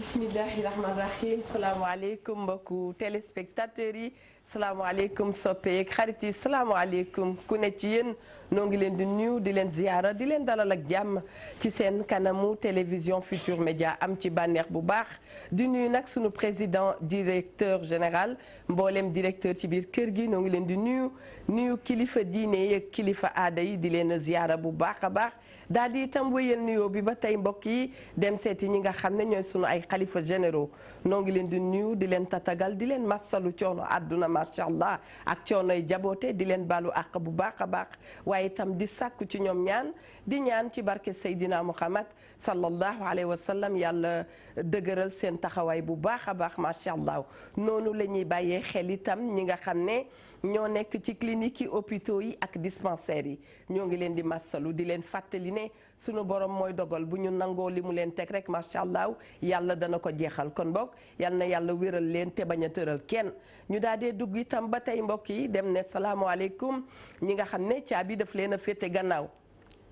bismillahi rahmaani rahim salaamaaleykum mbokku téléspectateurs yi salaamaaleykum soppeek xarit yi salaamaaleykum ku ne ci yéen noo ngi leen di nuyu di leen ziyaara di leen dalal ak jàmm ci seen kanamu télévision Futur Média am ci bànneex bu baax di nuyu nag sunu président directeur général mboolem directeur ci biir kër gi noo ngi leen di nuyu kilifa diine yeeg kilifa aada yi di leen ziyaara bu baax a baax daal di itam wéyal nuyoo bi ba tey mbokk yi dem seeti ñi nga xam ne ñooy sunu ay xalifa généraux noo ngi leen di nuyu di leen tatagal di leen massalu coono àdduna macha allah ak coonoy jaboote di leen baalu àq bu baax a baax waaye itam di sàkku ci ñoom ñaan di ñaan ci barke Seydina Muhammad sallallahu alayhi wa sallam yàlla dëgëral seen taxawaay bu baax a baax macha allah noonu la ñuy bàyyee xel itam ñi nga xam ne ñoo nekk ci clinique yi hôpitaux yi ak dispensaires yi ñoo ngi leen di massalu di leen fàttali ne sunu borom mooy dogal bu ñu nangoo li mu leen teg rek macha allah yàlla dana ko jeexal kon boog yal na yàlla wéral leen te bañ a tëral kenn ñu daal dee dugg itam ba tey mbokk yi dem ne salaamaaleykum ñi nga xam ne caabi daf leen a féete gannaaw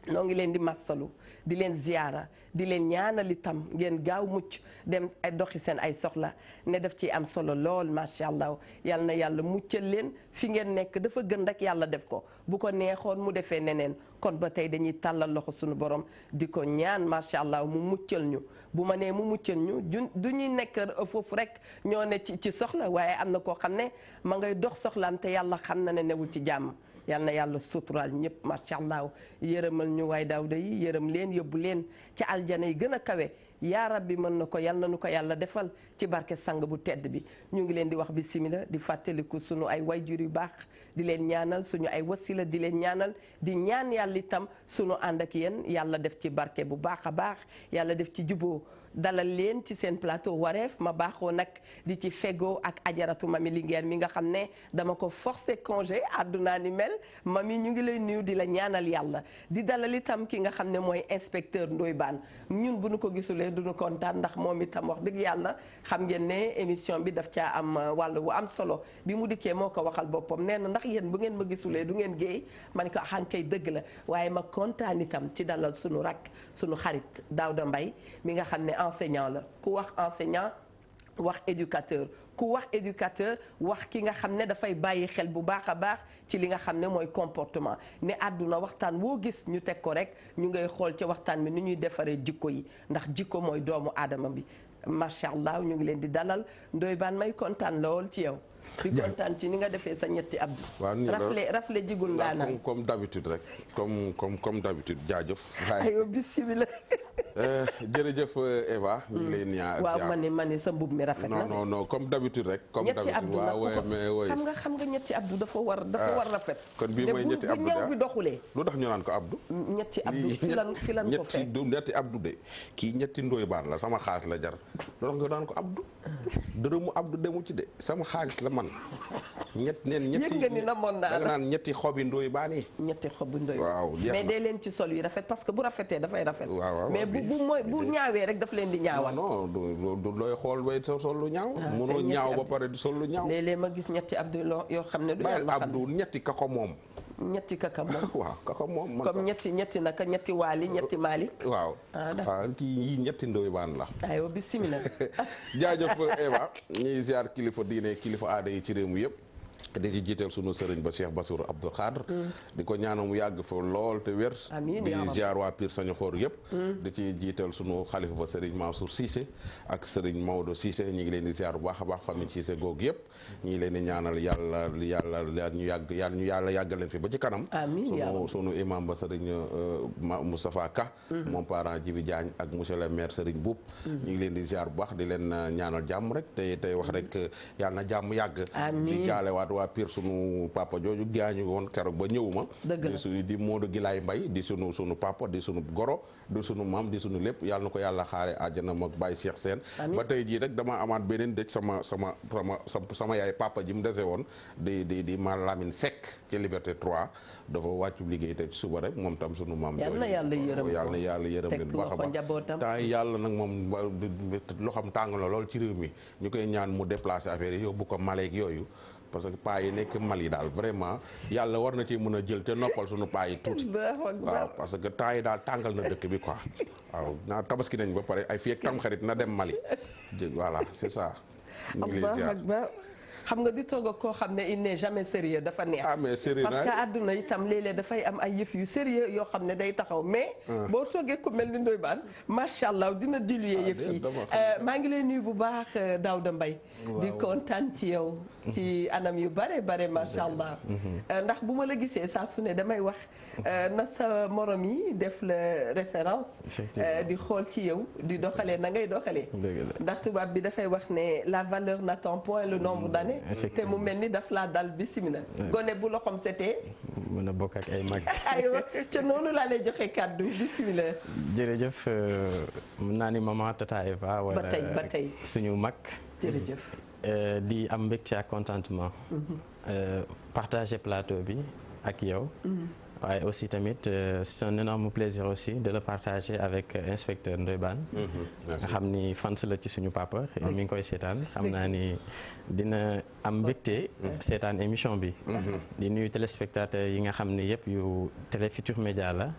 noo ngi leen di massalu di leen ziyaara di leen ñaanal itam ngeen gaaw mucc dem ay doxi seen ay soxla ne daf ci am solo lool macha allah yal na yàlla muccal leen fi ngeen nekk dafa gën rek yàlla def ko bu ko neexoon mu defee neneen kon ba tey dañuy tàllal loxo suñu borom di ko ñaan macha allah mu muccal ñu bu ma nee mu muccal ñu du ñuy nekk foofu rek ñoo ne ci soxla waaye am na koo xam ne ma ngay dox soxlaam te yàlla xam na ne newul ci jàmm yal na yàlla suturaal ñëpp macha allah yërëmal ñu waay daawda yi yërëm leen yóbbu leen ci aljana yi gën a kawe yaa rabbi mën na ko yal na nu ko yàlla defal ci barke sang bu tedd bi ñu ngi leen di wax bismillah di fàttaliku sunu ay wayjur yu baax di leen ñaanal suñu ay wasila di leen ñaanal di ñaan yàlla itam sunu ànd ak yéen yàlla def ci barke bu baax a baax yàlla def ci juboo dalal leen ci seen plateau wareef ma baaxoo nag di ci fegoo ak ajaratu mami Linguère mi nga xam ne dama ko forcé congé àddunaa ni mel mami ñu ngi lay nuyu di la ñaanal yàlla di dalal itam ki nga xam ne mooy inspecteur Ndoye Bane ñun bu nu ko gisulee duñu kontaan ndax moom itam wax dëgg yàlla xam ngeen ne émission bi daf caa am wàll bu am solo bi mu dikkee moo ko waxal boppam nee na ndax yéen bu ngeen ma gisulee du ngeen géey ma ne ko xankay dëgg la waaye ma kontaan itam ci dalal sunu rakk sunu xarit Daouda Mbaye mi nga xam ne enseignant la ku wax enseignant wax éducateur ku wax éducateur wax ki nga xam ne dafay bàyyi xel bu baax a baax ci li nga xam ne mooy comportement ne àdduna waxtaan woo gis ñu teg ko rek ñu ngay xool ca waxtaan bi ni ñuy defaree jikko yi ndax jikko mooy doomu aadama bi macha allah ñu ngi leen di dalal Ndoye Bane may kontaan lool ci yow. di kontaan ci ni nga defee sa ñetti abdu. waaw rafle jigul ndaanaan comme d'habitude rek comme d'habitude jaajëf. aywa bismillah. jërëjëf Eva. ñu ngi lay ñaan waaw ma ne sa mbub mi rafet na. non comme d'habitude rek. comme d'habitude waaw mais xam nga ñetti abdu dafa war rafet. kon bii mooy ñetti abdu bu ñaw bi doxulee. lu tax ñu naan ko abdu. ñetti abdu fi lan ko fekk ñetti abdu de kii ñetti Ndoye Bane la sama xaalis la jar lu tax nga naan ko abdu dërëmu abdu demu ci de sama xaalis la man ñetti yëg nga ni namoon naa la da nga naan ñetti xobi Ndoye Bane yi. ñetti xobi Ndoye waaw mais day leen ci sol yi rafet parce que bu rafetee dafay rafet. waaw mais bu ñaawee rek daf leen di ñaawal. non du looy xool bay sol lu ñaaw. mënoo ñaaw ba pare di sol lu ñaaw. léeg-léeg ma gis ñetti abdu yoo xam ne du yàlla xam abdu ñetti kako moom. ñetti kaka moom. waaw kaka moom. comme ñetti naka ñetti waali ñetti maali. waaw kii ñetti Ndoye Bane la. aywa bismillah. jaajëf Eva ñuy ziar kilifa diine kilifa aada yi ci réew mi yëpp. di ci jiital sunu sëriñ ba Cheikh Bassirou Abdoul Khadr di ko ñaanal mu yàgg fa lool te wér. amiin di ziar waa Pire Sañoxoor yëpp. di ci jiital sunu xalifa ba sëriñ Mansour Cissé ak sëriñ Maodo Cissé ñu ngi leen di ziar bu baax a baax famille Cissé googu yëpp. ñu ngi leen di ñaanal yàlla ñu yàggal leen fi ba ci kanam. amiin sunu imam ba sëriñ Moustapha Ka. moom parent Djibi Diagne ak monsieur le maire sëriñ Boub. ñu ngi leen di ziar bu baax di leen ñaanal jàmm rek tey wax rek yàlla na jàmm yàgg. di jaalewaat waa Pire sunu papa jooju gaañu woon keroog ba ñëwuma di Modou Gilaay Mbay di sunu papa di sunu goro di sunu maam di sunu lépp yàlla na ko yàlla xaare àjjana mag Baye Cheikh Sène ba tey jii rek dama amaat beneen dëj sama yaay papa ji mu dese woon di ma Lamine Seck ci Liberté 3 dafa wàccu liggéey tey ci suba rek moom tam sunu maam yàlla na yàlla yërëm leen bu baax a baax temps yàlla nag moom loo xam tàng na lool ci réew mi ñu koy ñaan mu déplacer affaire yi yóbbu ko Malek yooyu parce que paa yi nekk Mali daal vraiment yàlla war na ci mën a jël te noppal suñu paa yi tuuti. waaw parce que temps yi daal tàngal na dëkk bi quoi. waaw naa tabaski nañ ba pare ay fii ak tamxarit na dem Mali voilà c'est ça. xam nga di toog ak koo xam ne il n'est jamais sérieux dafa neex. mais sérieux parce que àdduna itam léeg-léeg dafay am ay yëf yu sérieux yoo xam ne day taxaw mais. boo toogee ku mel ni Ndoye Bane macha allah dina diluer yëf yi. maa ngi lay nuyu bu baax Daouda Mbaye di kontaan ci yow. ci anam yu bare macha allah. ndax bu ma la gisee saa su ne damay wax na sa morom yi def la référence. di xool ci yow di doxalee na ngay doxalee. ndax tubaab bi dafay wax ne la valeur n'attend point le nombre d'années. te mu mel ni daf laa dal bismillah. gone bu loxoom setee. mën a bokk ak ay mag. aywa ca noonu laa lay joxe kàddu bismillah. jërëjëf mën naa ni maman Tata Eva. wala ba tey suñu mag. jërëjëf. di am mbégte ak contentement. partager plateau bi ak yow. waaye aussi tamit c'est un énorme plaisir aussi de le partager avec inspecteur Ndoye Bane. nga xam ni fans la ci suñu papa. mi ngi koy seetaan xam naa ni dina am mbégte. seetaan émission bi. di nuyu téléspectateurs yi nga xam ne yëpp yu Télé Futurs Médias la.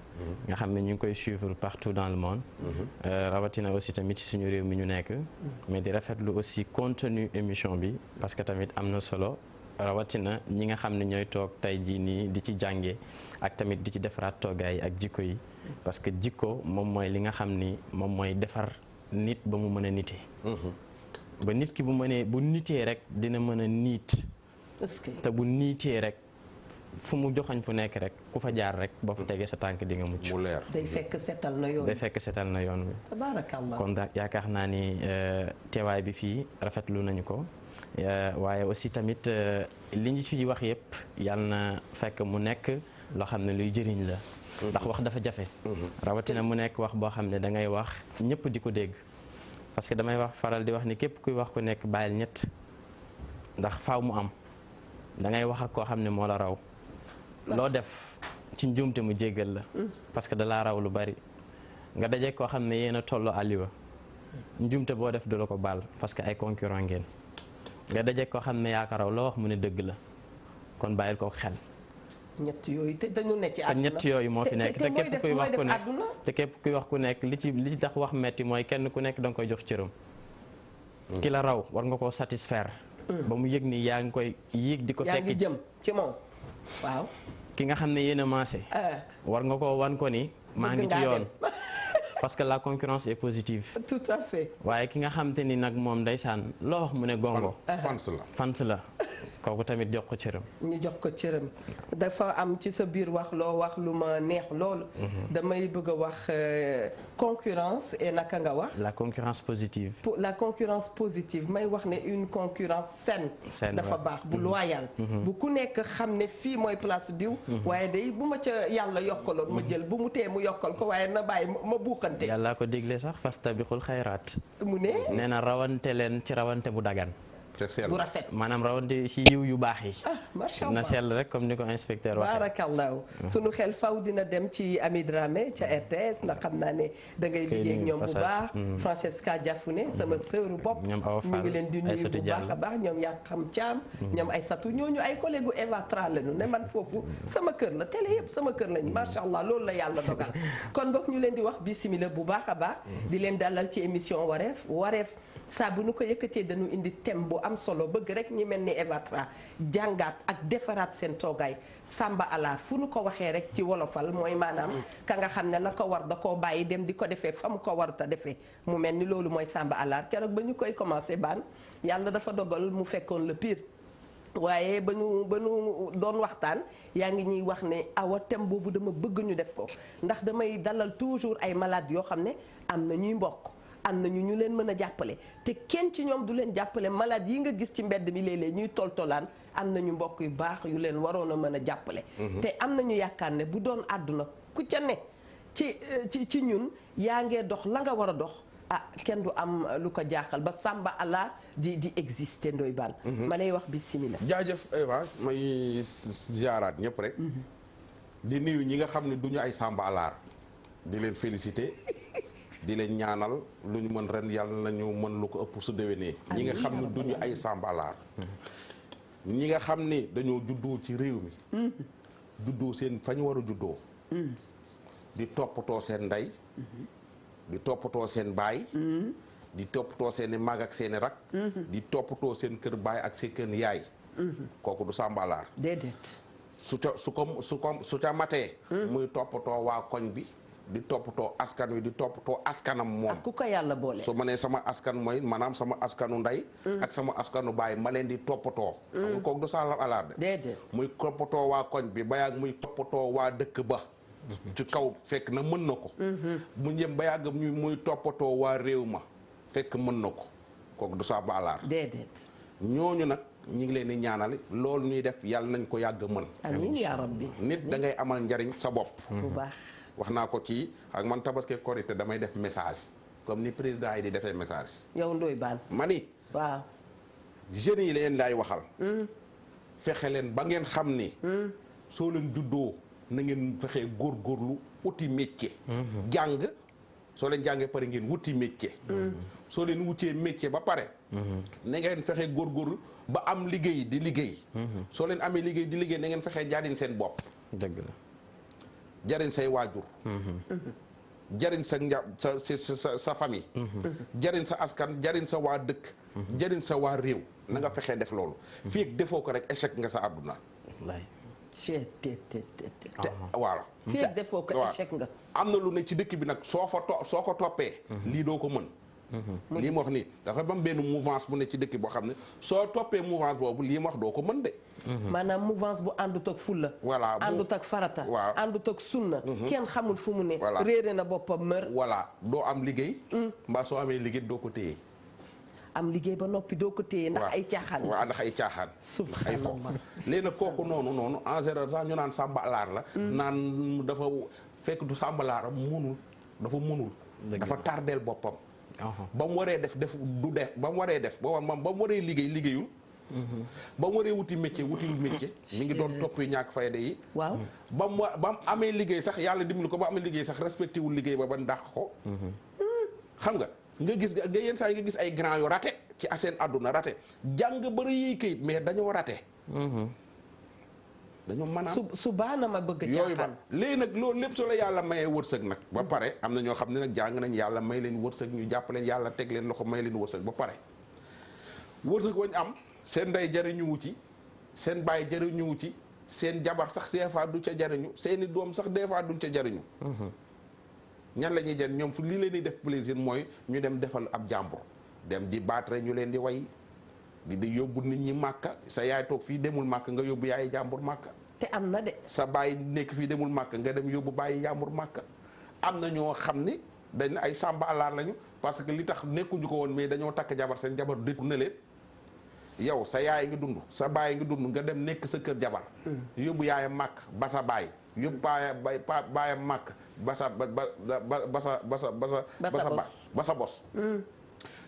nga xam ne ñu ngi koy suivre partout dans le monde. rawatina aussi tamit ci suñu réew mi ñu nekk. mais di rafetlu aussi contenu émission bi parce que tamit am na solo. rawatina ñi nga xam ne ñooy toog tey jii nii di ci jànge ak tamit di ci defaraat toogaay ak jikko yi parce que jikko moom mooy li nga xam ni moom mooy defar nit ba mu mën a nitee ba nit ki bu nitee rek dina mën a niit te bu niitee rek fu mu joxañ fu nekk rek ku fa jaar rek boo fa tegee sa tànk di nga mucc. mu leer day fekk setal na yoon bi. tabaarakallah kon yaakaar naa ni teewaay bi fii rafetlu nañu ko. waaye aussi tamit li ñu ci wax yëpp yàlla na fekk mu nekk loo xam ne luy jëriñ la. ndax wax dafa jafe. rawatina mu nekk wax boo xam ne da ngay wax ñëpp di ko dégg. parce que damay wax faral di wax ni képp kuy wax ku nekk bàyyil ñett ndax faaw mu am da ngay wax ak koo xam ne moo la raw. loo def ci njuumte mu jéggal la. parce que da laa raw lu bari nga daje koo xam ne yéen a tolloo àlliwa njuumte boo def du la ko baal parce que ay concurrent ngeen. nga daje ko xam ne yaakaaraw loo wax mu ne dëgg la kon bàyyil ko xel. ñett yooyu te dañu ne ci àdduna te ñett yooyu moo fi nekk te képp kuy wax ku nekk te képp kuy wax ku nekk li ci tax wax metti mooy kenn ku nekk da nga koy jox cëram. ki la raw war nga koo satisfaire. ba mu yëg ni yaa ngi koy yéeg di ko fekk yaa ngi jëm ci moom waaw. ki nga xam ne yéen a maase. war nga koo wan ko ni maa ngi ci yoon. parce que la concurrence est positive. tout à fait. waaye ki nga xam te ni nag moom ndeysaan loo wax mu ne gongo. fans la kooku tamit jox ko cëram. ñu jox ko cëram dafa am ci sa biir wax loo wax lu ma neex loolu. damay bëgg a wax concurrence et naka nga wax. la concurrence positive. la concurrence positive may wax ne une concurrence saine. dafa baax bu loyal. bu ku nekk xam ne fii mooy place diw. waaye day bu ma ca yàlla yokkaloon ma jël bu mu tee mu yokkal ko waaye na bàyyi ma buuxante. yàllaa ko digle sax fastabiqul xayraat. mu ne nee na rawante leen ci rawante bu dagan. bu rafet maanaam rawante ci yiw yu baax yi. macha allah na sell rek comme ni ko inspecteur waxee. barakallahu sunu xel faw dina dem ci Ami Dramé ca RTS ndax xam naa ne da ngay liggéey ak ñoom bu baax. Francesca Diafouné sama sœuru bopp. ñoom Awa Fall ñu ngi leen di nuyu bu baax a baax ñoom yaa xam Thiam. ñoom Aïssatou ñooñu ay collègue Eva Tra lañu ne man foofu sama kër la télé yëpp sama kër lañu macha allah loolu la yàlla dogal. kon boog ñu leen di wax bismillah bu baax a baax. di leen dalal ci émission wareef. saa bu nu ko yëkkatee dañu indi thème bu am solo bëgg rek ñi mel ni Eva Tra jàngaat ak defaraat seen toogaay Samba Alaar fu nu ko waxee rek ci wolofal mooy maanaam ka nga xam ne la ko war da koo bàyyi dem di ko defee fa mu ko warut a defee mu mel ni loolu mooy Samba Alaar keroog ba ñu koy commencé baan yàlla dafa dogal mu fekkoon le pire. waaye ba ñu doon waxtaan yaa ngi ñuy wax ne awa thème boobu dama bëgg ñu def ko ndax damay dalal toujours ay malades yoo xam ne am na ñuy mbokk. am nañu ñu leen mën a jàppale te kenn ci ñoom du leen jàppale malade yi nga gis ci mbedd mi léeg-léeg ñuy toltolaan am nañu mbokk yu baax yu leen waroon a mën a jàppale. te am nañu yaakaar ne bu doon àdduna ku ca ne ci ñun yaa ngee dox la nga war a dox kenn du am lu ko jaaxal ba Samba Alaar di exister Ndoye Bane. ma lay wax bismillah. jaajëf Eva may ziaraat ñëpp rek. di nuyu ñi nga xam ne duñu ay Samba Alaar di leen féliciter. di leen ñaanal lu ñu mën ren yàlla nañu mën lu ko ëpp su déwénee ñi nga xam ne duñu ay Samba Alaar ñi nga xam ni dañoo juddoo ci réew mi juddoo seen fa ñu war a juddoo di toppatoo seen ndey di toppatoo seen baay di toppatoo seen i mag ak seen i rak di toppatoo seen kër baay ak seen kër yaay kooku du sàmbalaar déedéet su ca matee muy toppatoo waa koñ bi di toppatoo askan wi di toppatoo askanam moom ak ku ko yàlla boole su ma nee sama askan mooy maanaam sama askanu ndey ak sama askanu baay ma leen di toppatoo xam nga kooku du sàmbalaar de déedéet muy toppatoo waa koñ bi ba yàgg muy toppatoo waa dëkk ba ci kaw fekk na mën na ko mu ñëm ba yàgg muy toppatoo waa réew ma fekk mën na ko kooku du sàmbalaar déedéet ñooñu nag ñu ngi leen di ñaanal loolu ñuy def yàlla nañ ko yàgg mën amiin yaa rabbi nit da ngay amal njariñ sa bopp bu baax wax naa ko ci ak man tabaski korité damay def message comme ni président yi di defee message yow Ndoye Bane ma ni waaw jeunes yi leen laay waxal fexe leen ba ngeen xam ni soo leen juddoo na ngeen fexe góorgóorlu uti métier jàng soo leen jàngee pare ngeen wuti métier soo leen wutee métier ba pare na ngeen fexe góorgóorlu ba am liggéey di liggéey soo leen amee liggéey di liggéey na ngeen fexe jariñ seen bopp dëgg la jariñ say waajur jariñ sa sa famille jariñ sa askan jariñ sa waa dëkk jariñ sa waa réew na nga fexee def loolu fii ak defoo ko rek échec nga sa àdduna wallaay te voilà fii ak defoo ko échec nga am na lu ne ci dëkk bi nag soo ko toppee lii doo ko mën lii ma wax nii dafa bam benn mouvance bu ne ci dëkk boo xam ne soo toppee mouvance boobu lii ma wax doo ko mën de maanaam mouvance bu àndut ak fulla voilà àndut ak farata waaw àndut ak sunna kenn xamul fu mu ne voilà réere na boppam mër voilà doo am liggéey mbaa soo amee liggéey doo ko téye am liggéey ba noppi doo ko téye ndax ay caaxaan waaw ndax ay caaxaan ay fo léegi nag kooku noonu en général sax ñu naan sàmbalaar la naan dafa fekk du sàmbalaar mënul dafa mënul dafa tardeel boppam ba mu waree def du def ba mu waree def ba mu waree liggéeyul ba mu waree wuti métier wutil métier mi ngi doon topp yi ñàkk fayda yi waaw ba mu amee liggéey sax yàlla dimbali ko ba amee liggéey sax respecté wul liggéey ba dàq ko xam nga gis nga yenn saa yi nga gis ay grand yu raté ci seen àdduna raté jàng bëri yi kayit mais dañoo raté dañoo maanaam su baana ma bëgg yooyu ba léegi nag loolu lépp soo la yàlla mayee wërsëg nag ba pare am na ñoo xam ne nag jàng nañ yàlla may leen wërsëg ñu jàpp leen yàlla teg leen loxo may leen wërsëg ba pare wërsëg wañ am seen ndey jariñuwu ci seen baay jariñuwu ci seen jabar sax des fois du ca jariñu seeni doom sax des fois duñ ca jariñu ñan la ñuy jël ñoom fu lii leen di def plaisir mooy ñu dem defal ab jàmbur dem di baatre ñu leen di way di yóbbu nit ñi màkka sa yaay toog fii demul màkk nga yóbbu yaay jàmbur màkka te am na de sa baay nekk fii demul màkk nga dem yóbbu bàyyi jàmbur màkka am na ñoo xam ni dañ ay sàmba alaar lañu parce que li tax nekkuñu ko woon mais dañoo takk jabar seen jabar détourné leen yow sa yaay ngi dund sa baay ngi dund nga dem nekk sa kër jabar yóbbu yaayam màkk ba sa baay yóbbu baayam màkk ba sa ba sa bos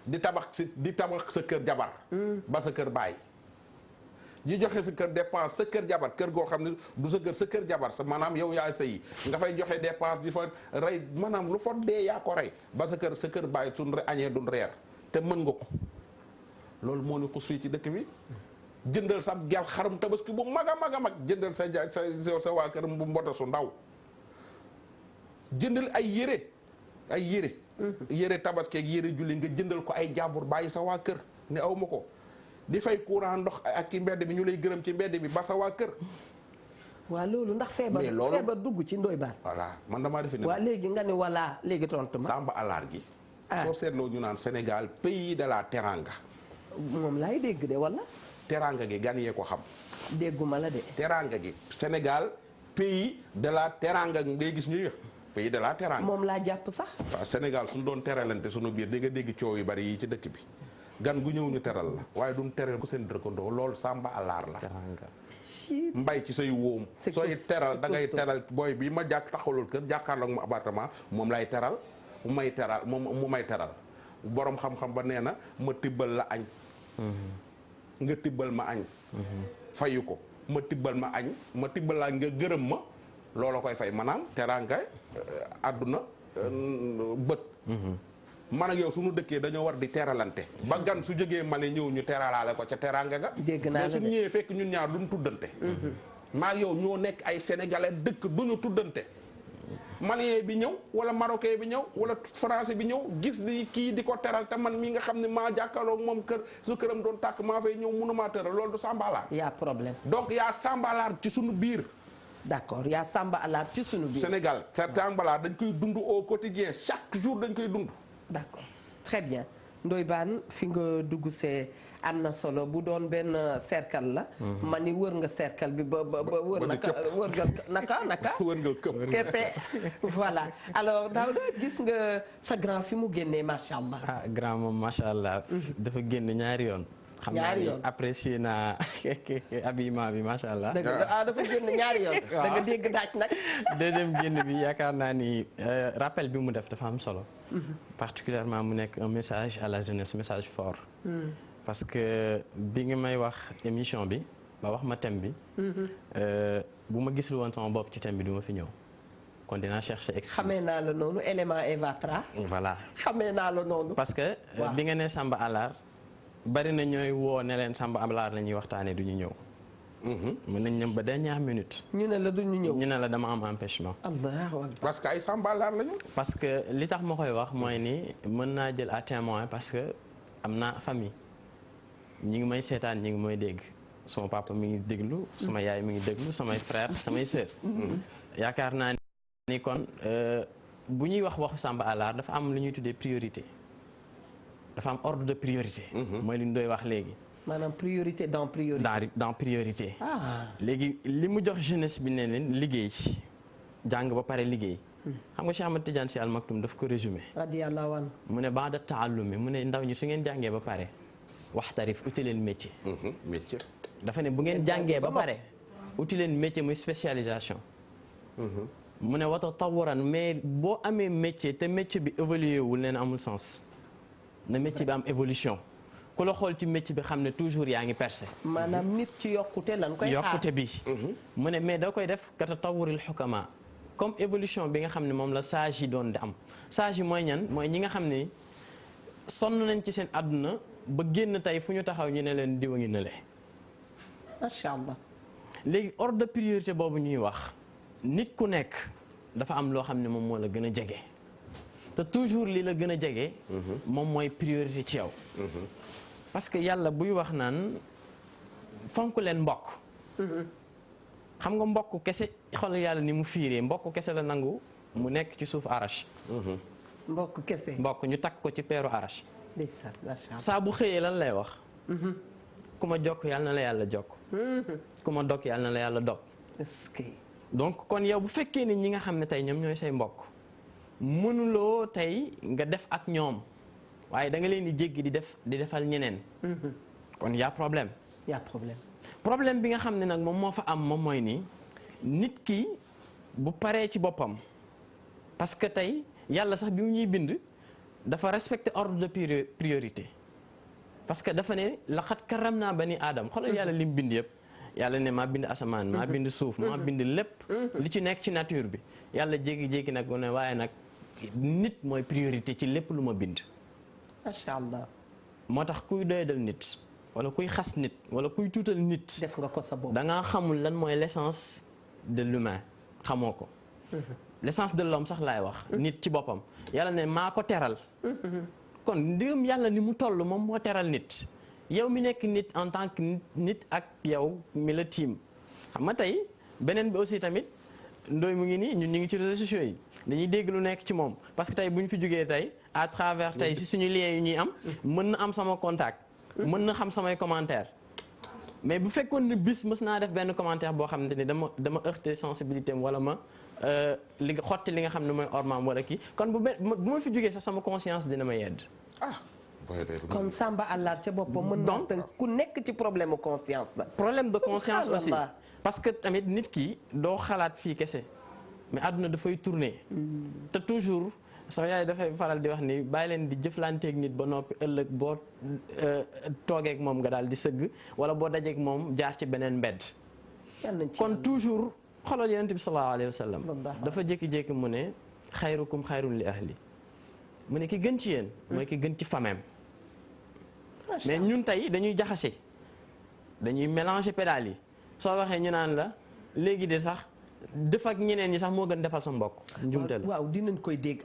di tabax sa kër jabar ba sa kër baay ñu joxe sa kër dépense sa kër jabar kër goo xam ne du sa kër sa kër jabar sa maanaam yow yaa sëyi nga fay joxe dépense di fa rey maanaam lu fa dee yaa ko rey ba sa kër baay suñ añee duñ reer te mën nga ko loolu moo ni xusuy ci dëkk bi jëndal sa gel xarum tabaski bu mag a mag jëndal sa waa kër bu mbota su ndaw jëndal ay yére tabaski ak yére julli nga jëndal ko ay jàmbur bàyyi sa waa kër ne aw ma ko di fay courant ndox ak ci mbedd bi ñu lay gërëm ci mbedd bi ba sa waa kër waaw loolu ndax feebar dugg ci Ndoye Bane voilà man damaa defe ne waaw léegi nga ne voilà léegi tontu ma samba alaar gi soo seetloo ñu naan Sénégal pays de la teranga moom laay dégg de wala teranga gi gan yee ko xam dégguma la de teranga gi Sénégal pays de la teranga ngay gis ñuy wax pays de la teranga moom laa jàpp sax waaw Sénégal suñu doon teralante suñu biir di nga dégg coow yu bari yi ci dëkk bi gan gu ñëw ñu teral la waaye duñ teral ko seen dëkkandoo loolu samba alaar la mbay ci say wóom sooy teral da ngay teral booy bi ma taxawul kër jàkkaarloo ak mu appartement moom lay teral mu may teral borom xam-xam ba nee na ma tibbal la añ nga tibbal ma añ fayu ko ma tibbal ma añ ma tibbal la nga gërëm ma looloo koy fay maanaam teraanga àdduna bët man ak yow suñu dëkkee dañoo war di teralante ba gan su jógee Mali ñëw ñu teralaale ko ca teraanga ga dégg naa mais suñu ñëwee fekk ñun ñaar duñu tuddante maa ak yow ñoo nekk ay sénégalais dëkk duñu tuddante malien bi ñëw wala marocain bi ñëw wala français bi ñëw gis di kii di ko teral te man mi nga xam ne maa jàkkaarloog moom kër su këram doon tàkk maa fay ñëw mënumaa tëral loolu du sambalaar y'a problème donc y'a sambalaar ci suñu biir d'accord y'a samba alaar ci sunu biir Sénégal c'est sambalaar dañ koy dund au quotidien chaque jour dañ koy dund d'accord très bien Ndoye Bane fi nga dugg see am na solo bu doon benn cercle la ma ni wër nga cercle bi ba wër naka wër nga naka wër nga këpp kese voilà alors Daouda gis nga sa grand fi mu génnee macha allah ah grand moom macha allah dafa génn ñaari yoon xam naa ni apprécié naa habillement bi macha allah. dëgg la dafa génn ñaari yoon. da nga dégg daaj nag. deuxième génn bi yaakaar naa ni rappel bi mu def dafa am solo. particulièrement mu nekk un message à la jeunesse message fort. parce que bi nga may wax émission bi ba wax ma thème bi. bu ma gisul woon sama bopp ci thème bi du ma fi ñëw. kon dinaa chercher excuse. xamee naa la noonu élément Eva Tra. voilà xamee naa la noonu. parce que bi nga ne Samba Alar bari na ñooy woo ne leen Samba Alar la ñuy waxtaanee du ñu ñëw. mën nañ ñëm ba dernière minute. ñu ne la du ñu ñëw. ñu ne la dama am empêchement. Allah parce que ay Samba Alar lañu. parce que li tax ma koy wax mooy ni mën naa jël à témoin parce que am naa famille ñi ngi may seetaan ñi ngi may dégg sama papa mi ngi déglu. sama yaay mi ngi déglu samay frère samay sœur. yaakaar naa ni kon bu ñuy wax waxu Samba Alar dafa am lu ñuy tuddee priorité dafa am ordre de priorité. mooy li ñu doy wax léegi. maanaam priorité dans priorité. dans priorité. ah léegi li mu jox jeunesse bi ne leen liggéey jàng ba pare liggéey. xam nga Cheikh Ahmad Tidiane Sy Al Maktoum daf ko résumé. radiyallahu anhu. mu ne ba'da ta'allumi mu ne ndaw ñi su ngeen jàngee ba pare waxtarif uti leen métier. métier. dafa ne bu ngeen jàngee ba pare uti leen métier muy spécialisation. mu ne wata tawuran mais boo amee métier te métier bi évolué wul leen amul sens na métier bi am évolution ku la xool ci métier bi xam ne toujours yaa ngi percé. maanaam nit ci yokkute lan koy xaar yokkute bi. mu ne mais da koy def kata tawuril xukama comme évolution bi nga xam ne moom la sage yi doon di am sage yi mooy ñan mooy ñi nga xam ne sonn nañ ci seen àdduna ba génn tey fu ñu taxaw ñu ne leen diwa ngi nële. macha allah. léegi ordre de priorité boobu ñuy wax nit ku nekk dafa am loo xam ne moom moo la gën a jege te toujours li la gën a jege. moom mooy priorité ci yow. parce que yàlla buy wax naan fonk leen mbokk. xam nga mbokk kese xool yàlla ni mu fiiree mbokk kese la nangu mu nekk ci suuf arache. mbokk kese. mbokk ñu takk ko ci peeru arache. ndeysaan macha allah. saa bu xëyee lan lay wax. ku ma jokk yàlla na la yàlla jokk. ku ma dog yàlla na la yàlla dog. est-ce que. donc kon yow bu fekkee ni ñi nga xam ne tey ñoom ñooy say mbokk mënuloo tey nga def ak ñoom waaye da nga leen di jéggi di defal ñeneen. kon y a problème. y a problème. problème bi nga xam ne nag moom moo fa am moom mooy nii nit ki bu paree ci boppam parce que tey yàlla sax bi mu ñuy bind dafa respecter ordre de priorité parce que dafa ne laqad karramnaa bani aadam xoolal yàlla lim bind yëpp yàlla ne maa bind asamaan maa bind suuf maa bind lépp li ci nekk ci nature bi yàlla jékki-jékki nag ne waaye nag nit mooy priorité ci lépp lu ma bind. macha allah. moo tax kuy doyadal nit wala kuy xas nit wala kuy tuutal nit. def nga ko sa bopp. da ngaa xamul lan mooy l'essence de l'humain xamoo ko. l'essence de l'homme sax laay wax. nit ci boppam yàlla ne maa ko teral. kon ndigam yàlla ni mu toll moom moo teral nit. yow mi nekk nit en tant que nit ak yow mi la tiim xam nga tey beneen bi aussi tamit Ndoye mu ngi nii ñun ñu ngi ci réseaux sociaux yi dañuy dégg lu nekk ci moom parce que tey bu ñu fi jógee tey à travers tey si suñu liens yu ñuy am mën na am sama contact. mën na xam samay commentaire mais bu fekkoon ne bis mës naa def benn commentaire boo xamante ni dama heurter sensibilité am wala ma li nga xotti li nga xam ne mooy ormaam wala kii kon bu ma fi jógee sax sama conscience dina ma yedd. kon Samba Alar ca boppam mën na tënk ku nekk ci problème conscience la. problème de conscience aussi parce que tamit nit ki doo xalaat fii kese mais àdduna dafay tourner. te toujours sama yaay dafay faral di wax ni bàyyi leen di jëflanteeg nit ba noppi ëllëg boo toogeeg moom nga daal di sëgg wala boo dajeeg moom jaar ci beneen mbedd. kon toujours xoolal yonent bi sallallahu alayhi wa sallam dafa jékki-jékki mu ne xayrukum xayrun li ahli mu ne ki gën ci yéen mooy ki gën ci fameem mais ñun tey dañuy jaxase dañuy mélanger pédale yi soo waxee ñu naan la léegi de sax def ak ñeneen ñi sax moo gën defal sa mbokk njuumte la waaw dinañ koy dégg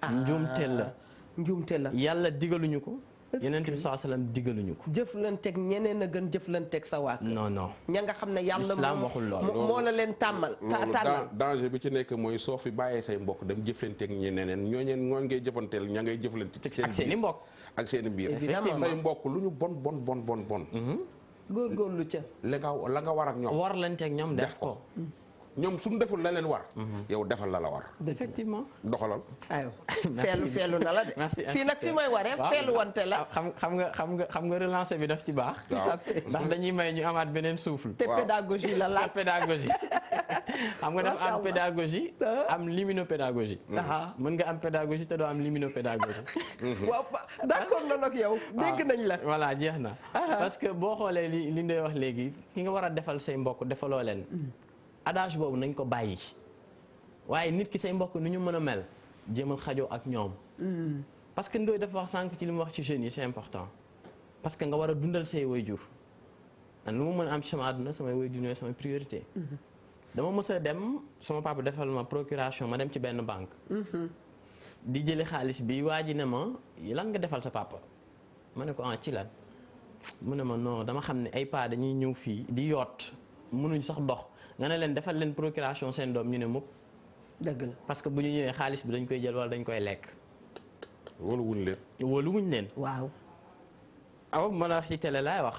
njuumte la yàlla digaluñu ko yeneen bi saa salaam digaluñu ko jëflanteeg ñeneen a gën jëflanteeg sa waa non ña nga xam ne yàlla islam waxul lool moo la leen tàmmal danger bi ci nekk mooy soo fi bàyyee say mbokk dem jëflanteeg ñeneen ñooñ ngay jëfanteel ña ngay jëflante ak seen i mbokk ak seen i biir say mbokk lu ñu bon góorgóorlu ca la nga war ak ñoom war leen teg ñoom def ko ñoom suñu deful la leen war yow defal la war effectivement doxalal ayo feelu na la de fii nag fi may waree feelu wante la xam nga relancer bi daf ci baax ndax dañuy may ñu amaat beneen souffle te pédagogie la laaj pédagogie xam nga dafa am pédagogie am liminopédagogie mën nga am pédagogie te doo am liminopédagogie waaw d'accord na nag yow dégg nañ la voilà jeex na parce que boo xoolee li ndey wax léegi ki nga war a defal say mbokk defaloo leen adage boobu nañ ko bàyyi waaye nit ki say mbokk ni ñu mën a mel jéemal xajoo ak ñoom parce que Ndoye dafa wax sànq ci li mu wax ci jeunes yi c'est important parce que nga war a dundal say waajur lu mu mën a am ci sama àdduna samay waajur ñooy samay priorité dama mës a dem sama papa defal ma procuration ma dem ci benn banque di jëli xaalis bi waa ji ne ma lan nga defal sa papa ma ne ko ci lan mu ne ma non dama xam ne ay pa dañuy ñëw fii di yoot mënuñ sax dox nga ne leen defal leen procuration seen doom ñu ne mukk dëgg la parce que bu ñu ñëwee xaalis bi dañ koy jël wala dañ koy lekk wóolu wuñ leen waaw aw ma la wax ci télé laay wax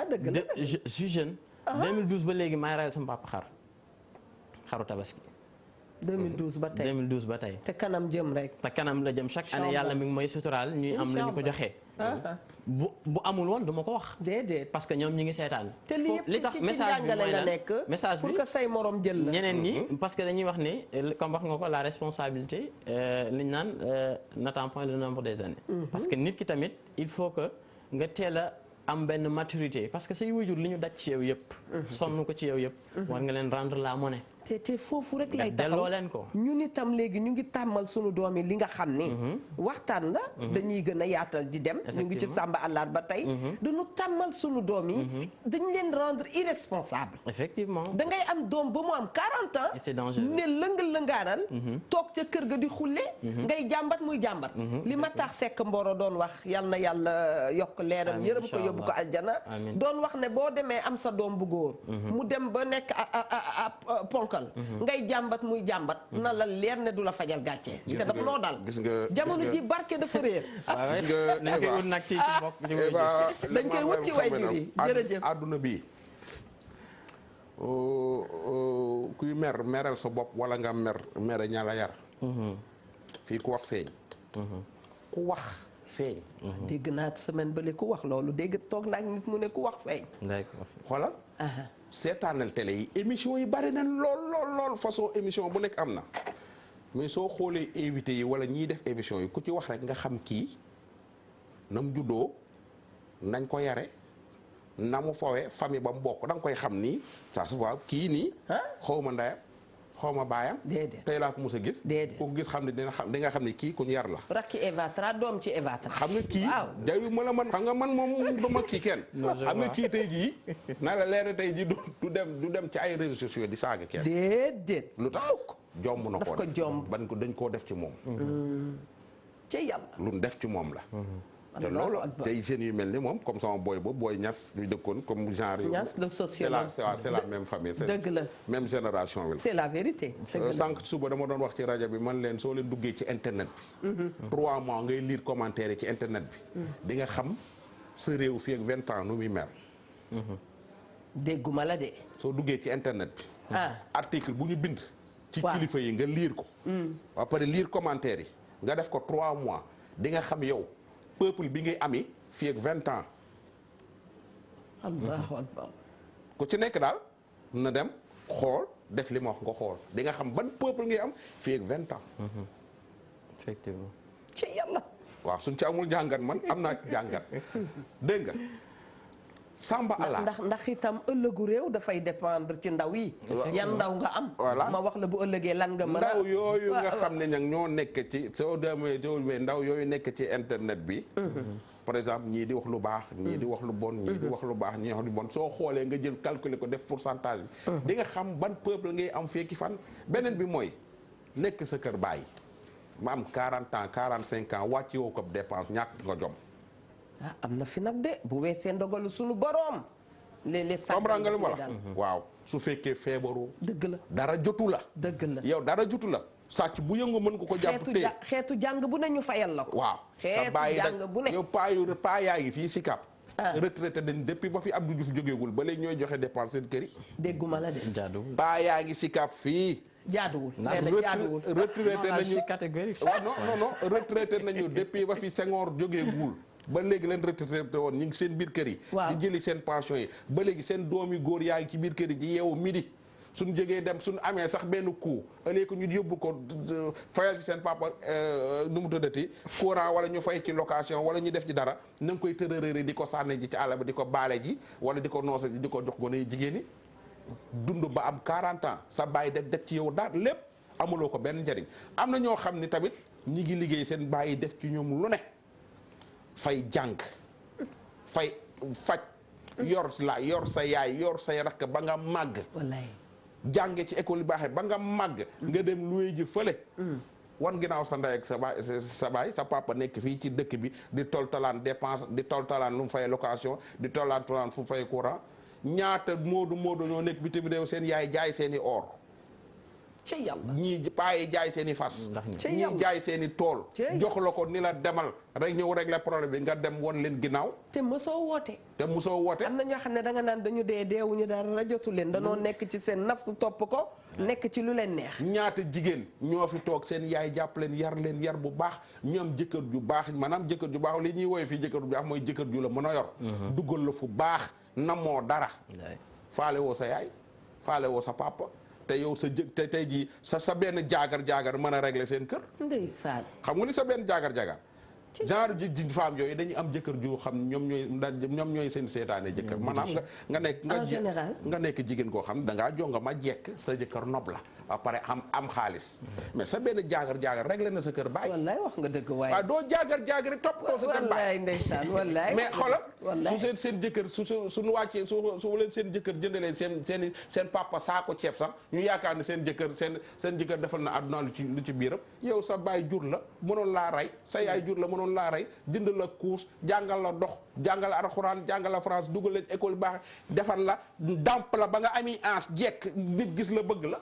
dëgg la je suis jeune 2012 ba léegi maay rayal sama papa xaru tabaski 2012 ba tey te kanam jëm rek te kanam la jëm chaque année yàlla mi ngi mooy suturaal ñuy am la ñu ko joxee bu amul woon du ma ko wax déedéet parce que ñoom ñi ngi seetaan te li tax message bi mooy lan message bi pour que say morom jël la ñeneen ñi parce que dañuy wax ne comme wax nga ko la responsabilité li ñu naan n'attend point le nombre des années parce que nit ki tamit il faut que nga teel a am benn maturité parce que say wujur li ñu daj ci yow yëpp sonn ko ci yow yëpp war nga leen rendre la monnaie te foofu rek lay taxaw delloo leen ko ñun itam léegi ñu ngi tàmmal sunu doom yi li nga xam ni waxtaan la dañuy gën a yaatal di dem ñu ngi ci sàmba àllaat ba tey dañu tàmmal sunu doom yi dañu leen rendre irresponsable effectivement da ngay am doom ba mu am 40 ans et c'est dangereux ne lëngal-lëngaaral toog ca kër ga di xulle ngay jàmbat muy jàmbat li ma tax sekk mboro doon wax yal na yàlla yokk leeram yërëm ko yóbbu ko aljana doon wax ne boo demee am sa doom bu góor mu dem ba nekk ponk ngay jàmbat muy jàmbat na la leer ne du la fajal gàcce te dafa noo dal jamono ji barke dafa réer dañ koy wut nag ci mbokk dañ koy wut ci waajur yi jërëjëf àdduna bi kuy meral sa bopp wala nga mere ña la yar fii ku wax feeñ ku wax feeñ dégg naa semaine bële ku wax loolu dégg toog naag nit mu ne ku wax feeñ xoolal seetaanal télé yi émission yi bari na lool façon émission bu nekk am na mais soo xoolee invité yi wala ñiy def émission yi ku ci wax rek nga xam kii nam juddoo nañ ko yare na mu fawee famille ba mu bokk da nga koy xam nii ça se voit kii nii xaw ma ndeyam xaw ma baayam tey laa ko mos a gis ku ko gis xam ne di nga xam ne kii ku ñu yar la rakki Evatra doom ci Evatra xam nga kii jayu ma la man xam nga man moom du ma kii kenn xam nga kii tey jii na la leer tey jii du dem ci ay réseaux sociaux di saaga kenn déedéet lu tax jomb na daf ko jomb dañ koo def ci moom ci yàlla lu def ci moom la te loolu tey jeunes yu mel ni moom comme sama boy boobu booy ñas ñu dëkkoon comme genre ñas le sociologue c'est la même famille dëgg la même génération bi la c'est la vérité sànq suba dama doon wax ci rajo bi man leen soo leen duggee ci internet bi 3 mois ngay lire commentaire yi ci internet bi di nga xam sa réew fii ak 20 ans nu muy mel dégguma la de soo duggee ci internet bi article bu ñu bind ci kilifa yi nga lire ko ba pare lire commentaire yi nga def ko 3 mois di nga xam yow peuple bi ngay ami fii ak 20 ans allahu akbar ku ci nekk daal na dem xool def li ma wax nga xool di nga xam ban peuple ngay am fii ak 20 ans effectivement ci yàlla waaw suñ ci amul jàngat man am naa jàngat dégg nga Samba ala ndax itam ëllëgu réew dafay dépendre ci ndaw yi. yan ndaw nga am. ma wax la bu ëllëgee lan nga mën a. ndaw yooyu nga xam ne nag ñoo nekk ci soo demee ndaw yooyu nekk ci internet bi. par exemple ñii di wax lu baax. ñii di wax lu bon ñii di wax lu baax ñii wax lu bon soo xoolee nga jël calculer ko def pourcentage bi. di nga xam ban peuple ngay am fekki fan. beneen bi mooy nekk sa kër baay ma am 40 ans 45 ans wàcce woo ko dépense ñàkk nga jom. am na fi nag de bu weesee ndogalu suñu boroom. léeg-léeg sax nga lu ma la waaw su fekkee feebaru. dëgg la dara jotu la. dëgg la yow dara jotu la. sàcc bu yëngu mën nga ko jàpp tey xeetu jàng bu ne ñu fayal la ko. waaw xeetu jàng bu ne yow paa yaa ngi fii si Cap. retraité dañ depuis ba fi Abdou Diouf jógeegul ba léegi ñooy joxe dépense seen kër yi. dégguma la de. jaaduwul paa yaa ngi si Cap fii. jaaduwul jaaduwul retraité nañu catégorique. non retraité nañu depuis ba fi Senghor jógeegul ba léegi leen retraité woon ñu ngi seen biir kër yi. di jëli seen pension yi ba léegi seen doomi góor yaa ngi ci biir kër yi di yeewu midi. suñ jógee dem suñ amee sax benn coup ëllëg ko ñu yóbbu ko fayal ci seen papa nu mu tëddati courant wala ñu fay ci location wala ñu def ci dara na nga koy tërërëri di ko sànni ji ci àll ba di ko baale ji wala di ko noose ji di ko jox gone yi jigéen ñi dund ba am 40 ans sa baay def ci yow daal lépp amuloo ko benn njariñ am na ñoo xam ni tamit ñi ngi liggéey seen baay def ci ñoom lu ne fay jàng fay faj yor sa yaay yor say rakk ba nga màgg. wallaay jànge ci école yu baaxee ba nga màgg. nga dem luwe ji fële. wan ginnaaw sa ndey ak sa baay sa papa nekk fii ci dëkk bi di toltalaan dépense di toltalaan lu mu fay location di toltalaan fu mu fay courant ñaata moodu ñoo nekk bitim réew seen yaay jaay seen i or. ci yàlla ñii paa yi jaay seen i fas. ñii jaay seen i tool. jox la ko ni la demal rek ñëw régler problème bi nga dem won leen ginnaaw. te mosoo woote. am na ñoo xam ne danga naan dañu deewuñu dara rajotu leen. danoo nekk ci seen nafsu topp ko. nekk ci lu leen neex. ñaata jigéen ñoo fi toog seen yaay jàpp leen yar bu baax ñoom jëkkër ju baax maanaam jëkkër ju baax li ñuy woowee fii jëkkër ju baax mooy jëkkër ju la mën a yor. duggal la fu baax namoo dara. faale woo sa yaay faale woo sa papa. te yow sa te tey jii sa benn jaagar mën a régler seen kër. ndeysaan. xam nga ni sa benn jaagar. genre ji femme yooyu dañuy am jëkkër ju xam ñoom ñooy seen seetaane jëkkër. maanaam nga nekk en général nga nekk jigéen koo xam ne dangaa jonga ma jekk sa jëkkër nob la. ba pare am xaalis. mais sa benn jaagar réglé na sa kër baay. wallaay wax nga dëgg waaye. waaw doo jaagar topp ko sa kër baay. wallaay ndeysaan wallaay. mais xoolal su seen jëkkër suñu wàccee su leen seen jëkkër jëndalee seen papa saako ceeb sax ñu yaakaar ne seen jëkkër defal na àdduna lu ci biiram yow sa baay jur la mënoon laa rey sa yaay jur la mënoon laa rey jënd la kuus jàngal la dox jàngal la alxuraan jàngal la France dugal leen école baax defal la damp la ba nga ami ans jekk nit gis la bëgg la.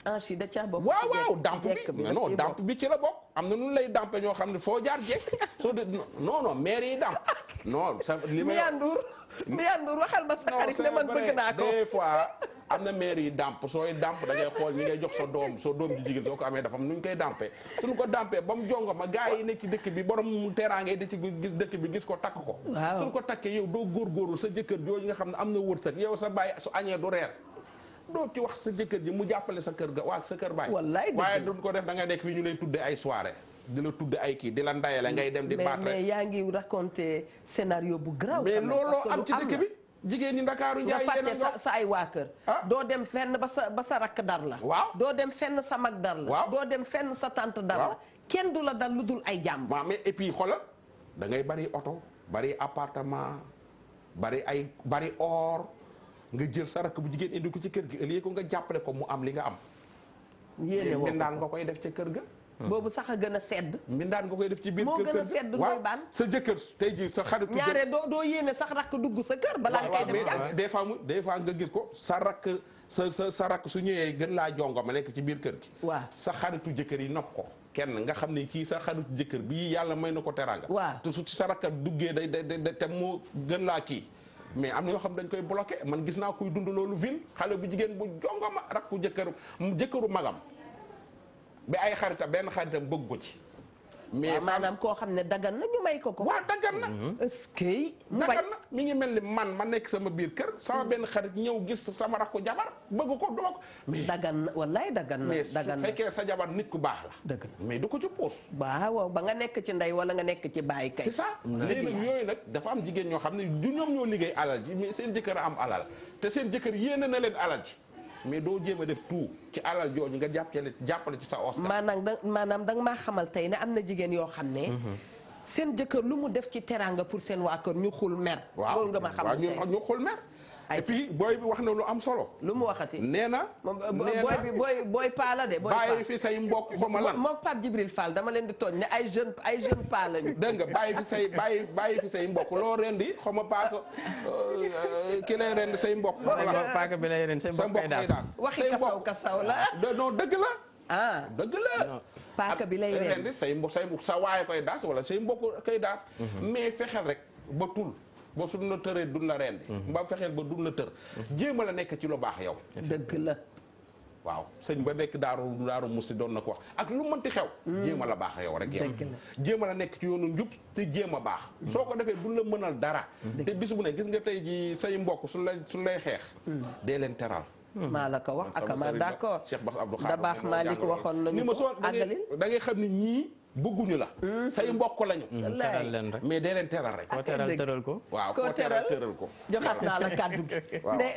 anchi da caa bokk. waaw damp bi non damp bi ci la bokk am na nu lay dampe ñoo xam ne foo jaar jekk soo de non maire yi damp non sa li may Miyandour waxal ma sa xarit ne man bëgg naa ko des fois am na maire yi damp sooy damp da ngay xool ñi ngay jox sa doom ji jigéen soo ko amee dafa am nu ñu koy dampee suñu ko dampee ba mu jongo ma gars yi nekk ci dëkk bi borom teraange di ci gis dëkk bi gis ko takk ko suñu ko takkee yow doo góorgóorlu sa jëkkër jooju nga xam ne am na wërsëg yow sa bàyyi su añee du reer doo ci wax sa jëkkër ji mu jàppale sa kër ga waa sa kër baay waaye duñ ko def da ngay nekk fii ñu lay tudde ay soirée di la tudde ay kii di la ndayale ngay dem di baat rek mais yaa ngi raconté scénario bu grave mais looloo am ci dëkk bi jigéen ñi Ndakaaru njaay nga fàtte sa ay waa kër doo dem fenn ba sa rakk dar la waaw doo dem fenn sa mag dar la doo dem fenn sa tante dar la kenn du la dal lu dul ay jàmm waaw mais et puis xoolal da ngay bari oto bari appartement bari or nga jël sa rakk bu jigéen indi ko ci kër gi ëllëgee ko nga jàppale ko mu am li nga am yéene woo mbindaan nga koy def ca kër ga boobu sax a gën a sedd mbindaan nga koy def ci biir kër moo gën a sedd nooy baan sa jëkkër tey ji sa xaritu ñaare doo yéene sax rakk dugg sa kër balaa nga koy def jàng des fois nga gis ko sa rakk sa rakk su ñëwee gën laa jongo ma nekk ci biir kër gi waaw sa xaritu jëkkër yi nopp ko kenn nga xam ne kii sa xaritu jëkkër bii yàlla may na ko teraanga waaw te su ci sa rakk duggee day te moo gën laa kii mais am na yoo xam dañ koy bloqué man gis naa kuy dund loolu ville xale bu jigéen bu jongoma rakku jëkkëru magam ba ay benn xaritam bëgg ko ci mais maanaam koo xam ne dagan na ñu may ko. waaw dagan na. est-ce que mu dagan na mi ngi mel ni man ma nekk sama biir kër sama benn xarit ñëw gis sama rakku jabar bëgg ko duma ko. mais dagan na wallaay dagan na. mais su fekkee sa jabar nit ku baax la. dëgg la mais du ko ci puus. waaw ba nga nekk ci ndey wala nga nekk ci baay kay. c'est ça léegi nag yooyu nag dafa am jigéen ñoo xam ne du ñoom ñoo liggéey alal ji mais seen jëkkër a am alal te seen jëkkër yéene na leen alal ji mais doo jéem a def tout ci alal jooju nga jàppale ci sa oscar. maanaam da nga maa xamal tey ne am na jigéen yoo xam ne. seen jëkkër lu mu def ci teraanga pour seen waa kër ñu xul mer. waaw loolu nga ma xamal tey ñu xul mer. et puis booy bi wax na lu am solo. lu mu waxati. nee na. booy paa la de. booy paa bàyyi fi say mbokk xoma lan. moom Pape Djibril Fall dama leen di tooñ ne ay jeune paa lañu. dégg nga bàyyi fi say mbokk loo rendi xoma paaka ki lay rendi say mbokk. paaka bi lay rendi say mbokk kay daas. waxi kasaw la. non dëgg la. dëgg la. paaka bi lay rendi say sa waaye koy daas wala say mbokk koy daas. mais fexeel rek ba tul. boo suñ la tëree dun la rendi mba fexeel ba dun la tër jéema la nekk ci lu baax yow dëgg la waaw sëñ ba nekk daaru musti doon na ko wax ak lu mënti xew jéema la baax yow rek yow jéema la nekk ci yoonu njub te jéem a baax soo ko defee du la mënal dara te bis bu ne gis nga tey ji say mbokk su lay xeex dee leen teral maa la ko wax ak ma d'accord Cheikh Bass Abdou da baax Malick waxoon nañu ko àggalil da ngay xam ni ñii bëgguñu la say mbokk lañu teral leen rek mais dee leen teral rek koo teral tëral ko waaw koo teral tëral ko joxaat naa la kàddu gi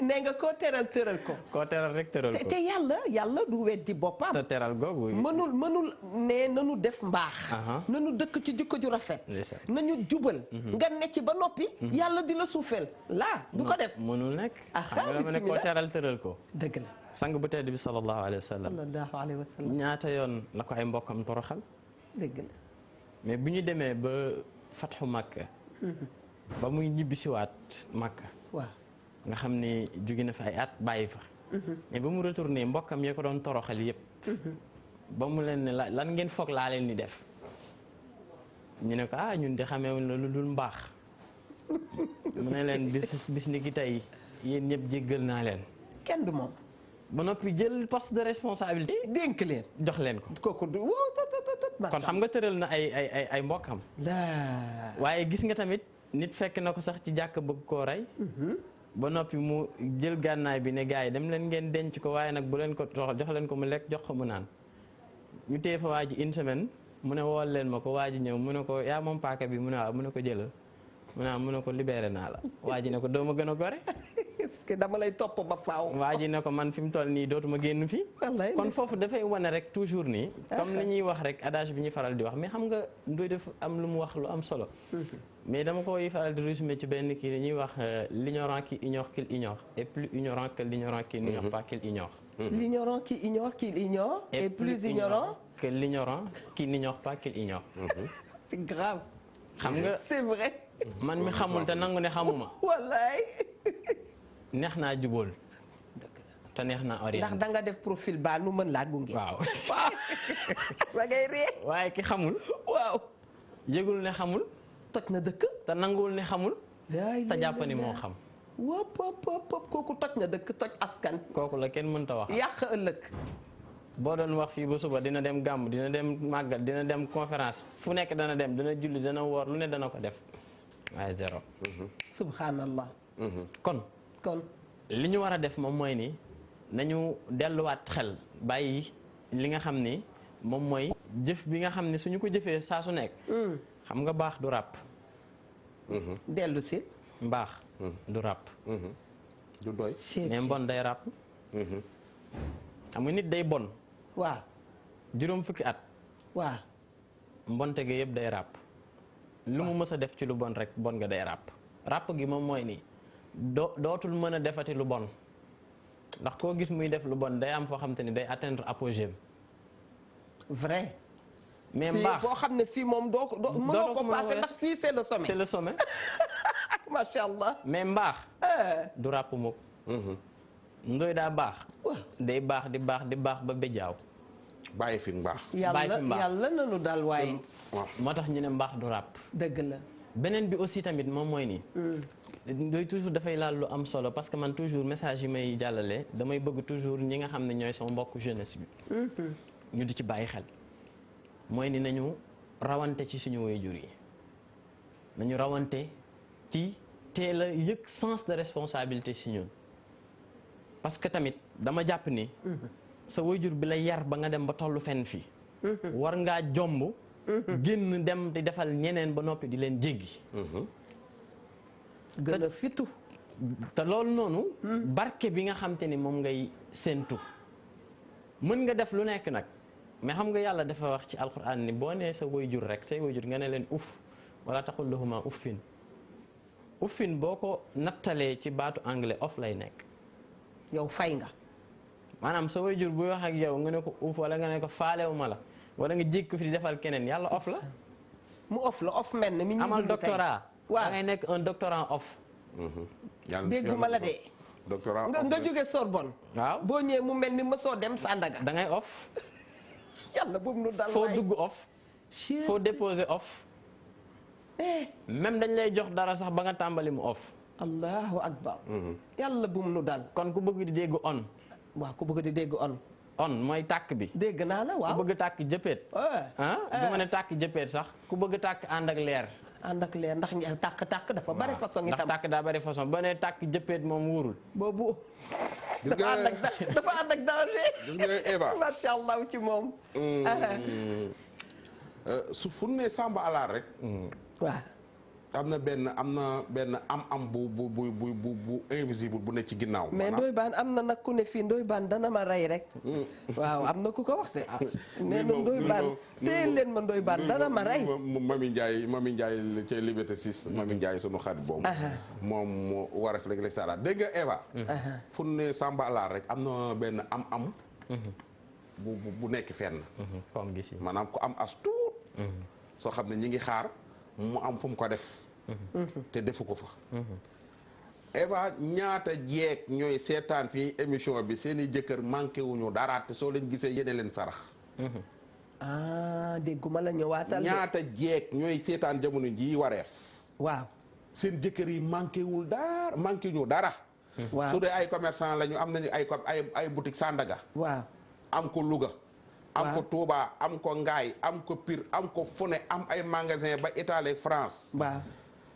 nee nga koo teral tëral ko koo teral rek tëral ko te yàlla du weddi boppam te teral googu mënul ne nanu def mbaax nanu dëkk ci jikko ju rafet nañu jubal nga ne ci ba noppi yàlla di la suufeel laa du ko def mënul nekk xam nga dama ne koo teral tëral ko dëgg la sang bu tedd bi sallallahu alayhi wa sallam ñaata yoon la ko ay mbokkam toroxal dëgg la mais bu ñu demee ba fatxu Makka ba muy ñibbisiwaat Makka waaw nga xam ni jóge na fa ay at bàyyi fa mais ba mu retourné mbokkam yee ko doon toroxal yëpp ba mu leen ne lan ngeen foog laa leen di def ñu ne ko ñun di xameewuñ la lu dul mbaax mu ne leen bis ni ki tey yéen ñëpp jéggal naa leen kenn du moom ba noppi jël poste de responsabilité dénk leen jox leen ko kooku du kon xam nga tëral na ay mbokkam waaye gis nga tamit nit fekk na ko sax ci jàkk bëgg koo rey ba noppi mu jël gànnaay bi ne gars yi dem leen ngeen denc ko waaye nag bu leen ko jox leen ko mu lekk jox ko mu naan ñu téye fa waa ji une semaine mu ne wool leen ma ko waa ji ñëw mu ne ko yaa moom paaka bi mu ne waaw mu ne ko jëlal mu ne ko libéré naa la waa ji ne ko doo ma gën a gore est-ce que dama lay topp ba faaw. waa ji ne ko man fi mu toll nii dootuma génn fii kon foofu dafay wane rek toujours nii comme li ñuy wax rek adage bi ñuy faral di wax mais xam nga ndoy def am lu mu wax lu am solo mais dama koy faral di résumé ci benn kii dañuy wax l'ignorant qui ignore qu'il ignore est plus ignorant que l'ignorant qui n'ignore pas qu'il ignore l'ignorant qui ignore qu'il ignore est plus ignorant que l'ignorant qui n'ignore pas qu'il ignore c'est grave xam nga c'est vrai man mi xamul te nangu ne xamuma wallaay neex naa jubóol te neex naa orienté ndax da nga def profil ba nu mën laa gunge waaw ba ngay ree waaye ki xamul waaw yëgul ne xamul toj na dëkk te nanguwul ne xamul te jàpp ni moo xam wop kooku toj na dëkk toj askan kooku la kenn mënta wax yàq ëllëg boo doon wax fii ba suba dina dem gàmm dina dem màggal dina dem conférence fu nekk dana dem dana julli dana woor lu ne dana ko def waaye zéro subhanallah kon li ñu war a def moom mooy ni nañu delluwaat xel bàyyi li nga xam ni moom mooy jëf bi nga xam ni suñu ko jëfee saa su nekk xam nga baax du ràpp dellu si mbaax du ràpp du doy mais mbon day ràpp xam nga nit day bon waaw juróom fukki at waaw mbonte gi yëpp day ràpp lu mu mës a def ci lu bon rek bon nga day ràpp gi moom mooy nii dootul mën a defati lu bon ndax koo gis muy def lu bon day am foo xam te ni day atteindre apogée vrai mais mbaax foo xam ne fii moom doo ko mënoo ko passé ndax fii c'est le sommet c'est le sommet macha allah mais mbaax du ràpp mukk ndoy daa baax day baax di baax ba béjaaw bàyyi fi mbaax yàlla nanu daal waaye moo tax ñu ne mbaax du ràpp dëgg la beneen bi aussi tamit moom mooy nii ndoy toujours dafay laal lu am solo parce que man toujours message yi may jàllale damay bëgg toujours ñi nga xam ne ñooy sama mbokk jeunesse bi ñu di ci bàyyi xel mooy ni nañu rawante ci suñu waajur yi nañu rawante ci teel a yëg sens de responsabilité si ñun parce que tamit dama jàpp ni sa waajur bi la yar ba nga dem ba tollu fenn fii war ngaa jomb génn dem di defal ñeneen ba noppi di leen jéggi gën a fitu te loolu noonu barke bi nga xam te ni moom ngay séentu mën nga def lu nekk nag mais xam nga yàlla dafa wax ci alquran ni boo nee sa waajur rek say waajur nga ne leen uff wala taxul lahuma uffin uffin boo ko nattalee ci baatu anglais off lay nekk yow fay nga maanaam sa waajur buy wax ak yow nga ne ko uff wala nga ne ko faalewuma la wala nga jég ko fi di defal keneen yàlla off la mu off la off mel ne mi ñu amal doctorat waaw da ngay nekk un doctorant off dégguma la de doctorat nga jóge Sorbonne waaw boo ñëwee mu mel ni mësoo dem Sandaga da ngay off yàlla boobu nu dal foo dugg off foo déposer off même dañ lay jox dara sax ba nga tàmbali mu off allahu akbar yàlla bu mu nu dal kon ku bëgg di dégg on waaw ku bëgg di dégg on mooy tàkk bi dégg naa la waaw ku bëgg tàkk jëppeet du ma ne tàkk jëppeet sax ku bëgg tàkk ànd ak leer ànd ak leer ndax tàkk dafa bari façon itam ndax tàkk daa bari façon ba ne tàkk jëppeet moom wóorul boobu gis nga dafa ànd ak danger gis nga Eva macha allah ci moom su fu ne Samba Alaar rek waaw am na benn am bu invisible bu ne ci ginnaaw. mais Ndoye Bane am na nag ku ne fii Ndoye Bane dana ma rey rek. waaw am na ku ko wax de. nee na Ndoye Bane téye leen ma Ndoye Bane dana ma rey. Mami Ndiaye ca Liberté 6. Mami Ndiaye sunu xarit boobu. moom moo war a fi léeg-léeg saa dégg nga Eva. fu ne Samba Alaar rek am na benn am. bu nekk fenn. comme gis maanaam ku am as tuut. soo xam ne ñi ngi xaar. mu am fu mu ko def te defu ko fa Eva ñaata jeeg ñooy seetaan fii émission bi seeni jëkkër manqué wuñu dara te soo leen gisee yéene leen sarax dégguma la ñëwaatal ñaata jeeg ñooy seetaan jamono ji wareef waaw seen jëkkër yi manqué wul dara manqué ñu dara waaw su dee ay commerçant lañu am nañu ay boutique Sandaga waaw am ko Louga am ko Touba am ko Ngaay am ko Pire am ko Fune am ay magasin ba Italie France. waaw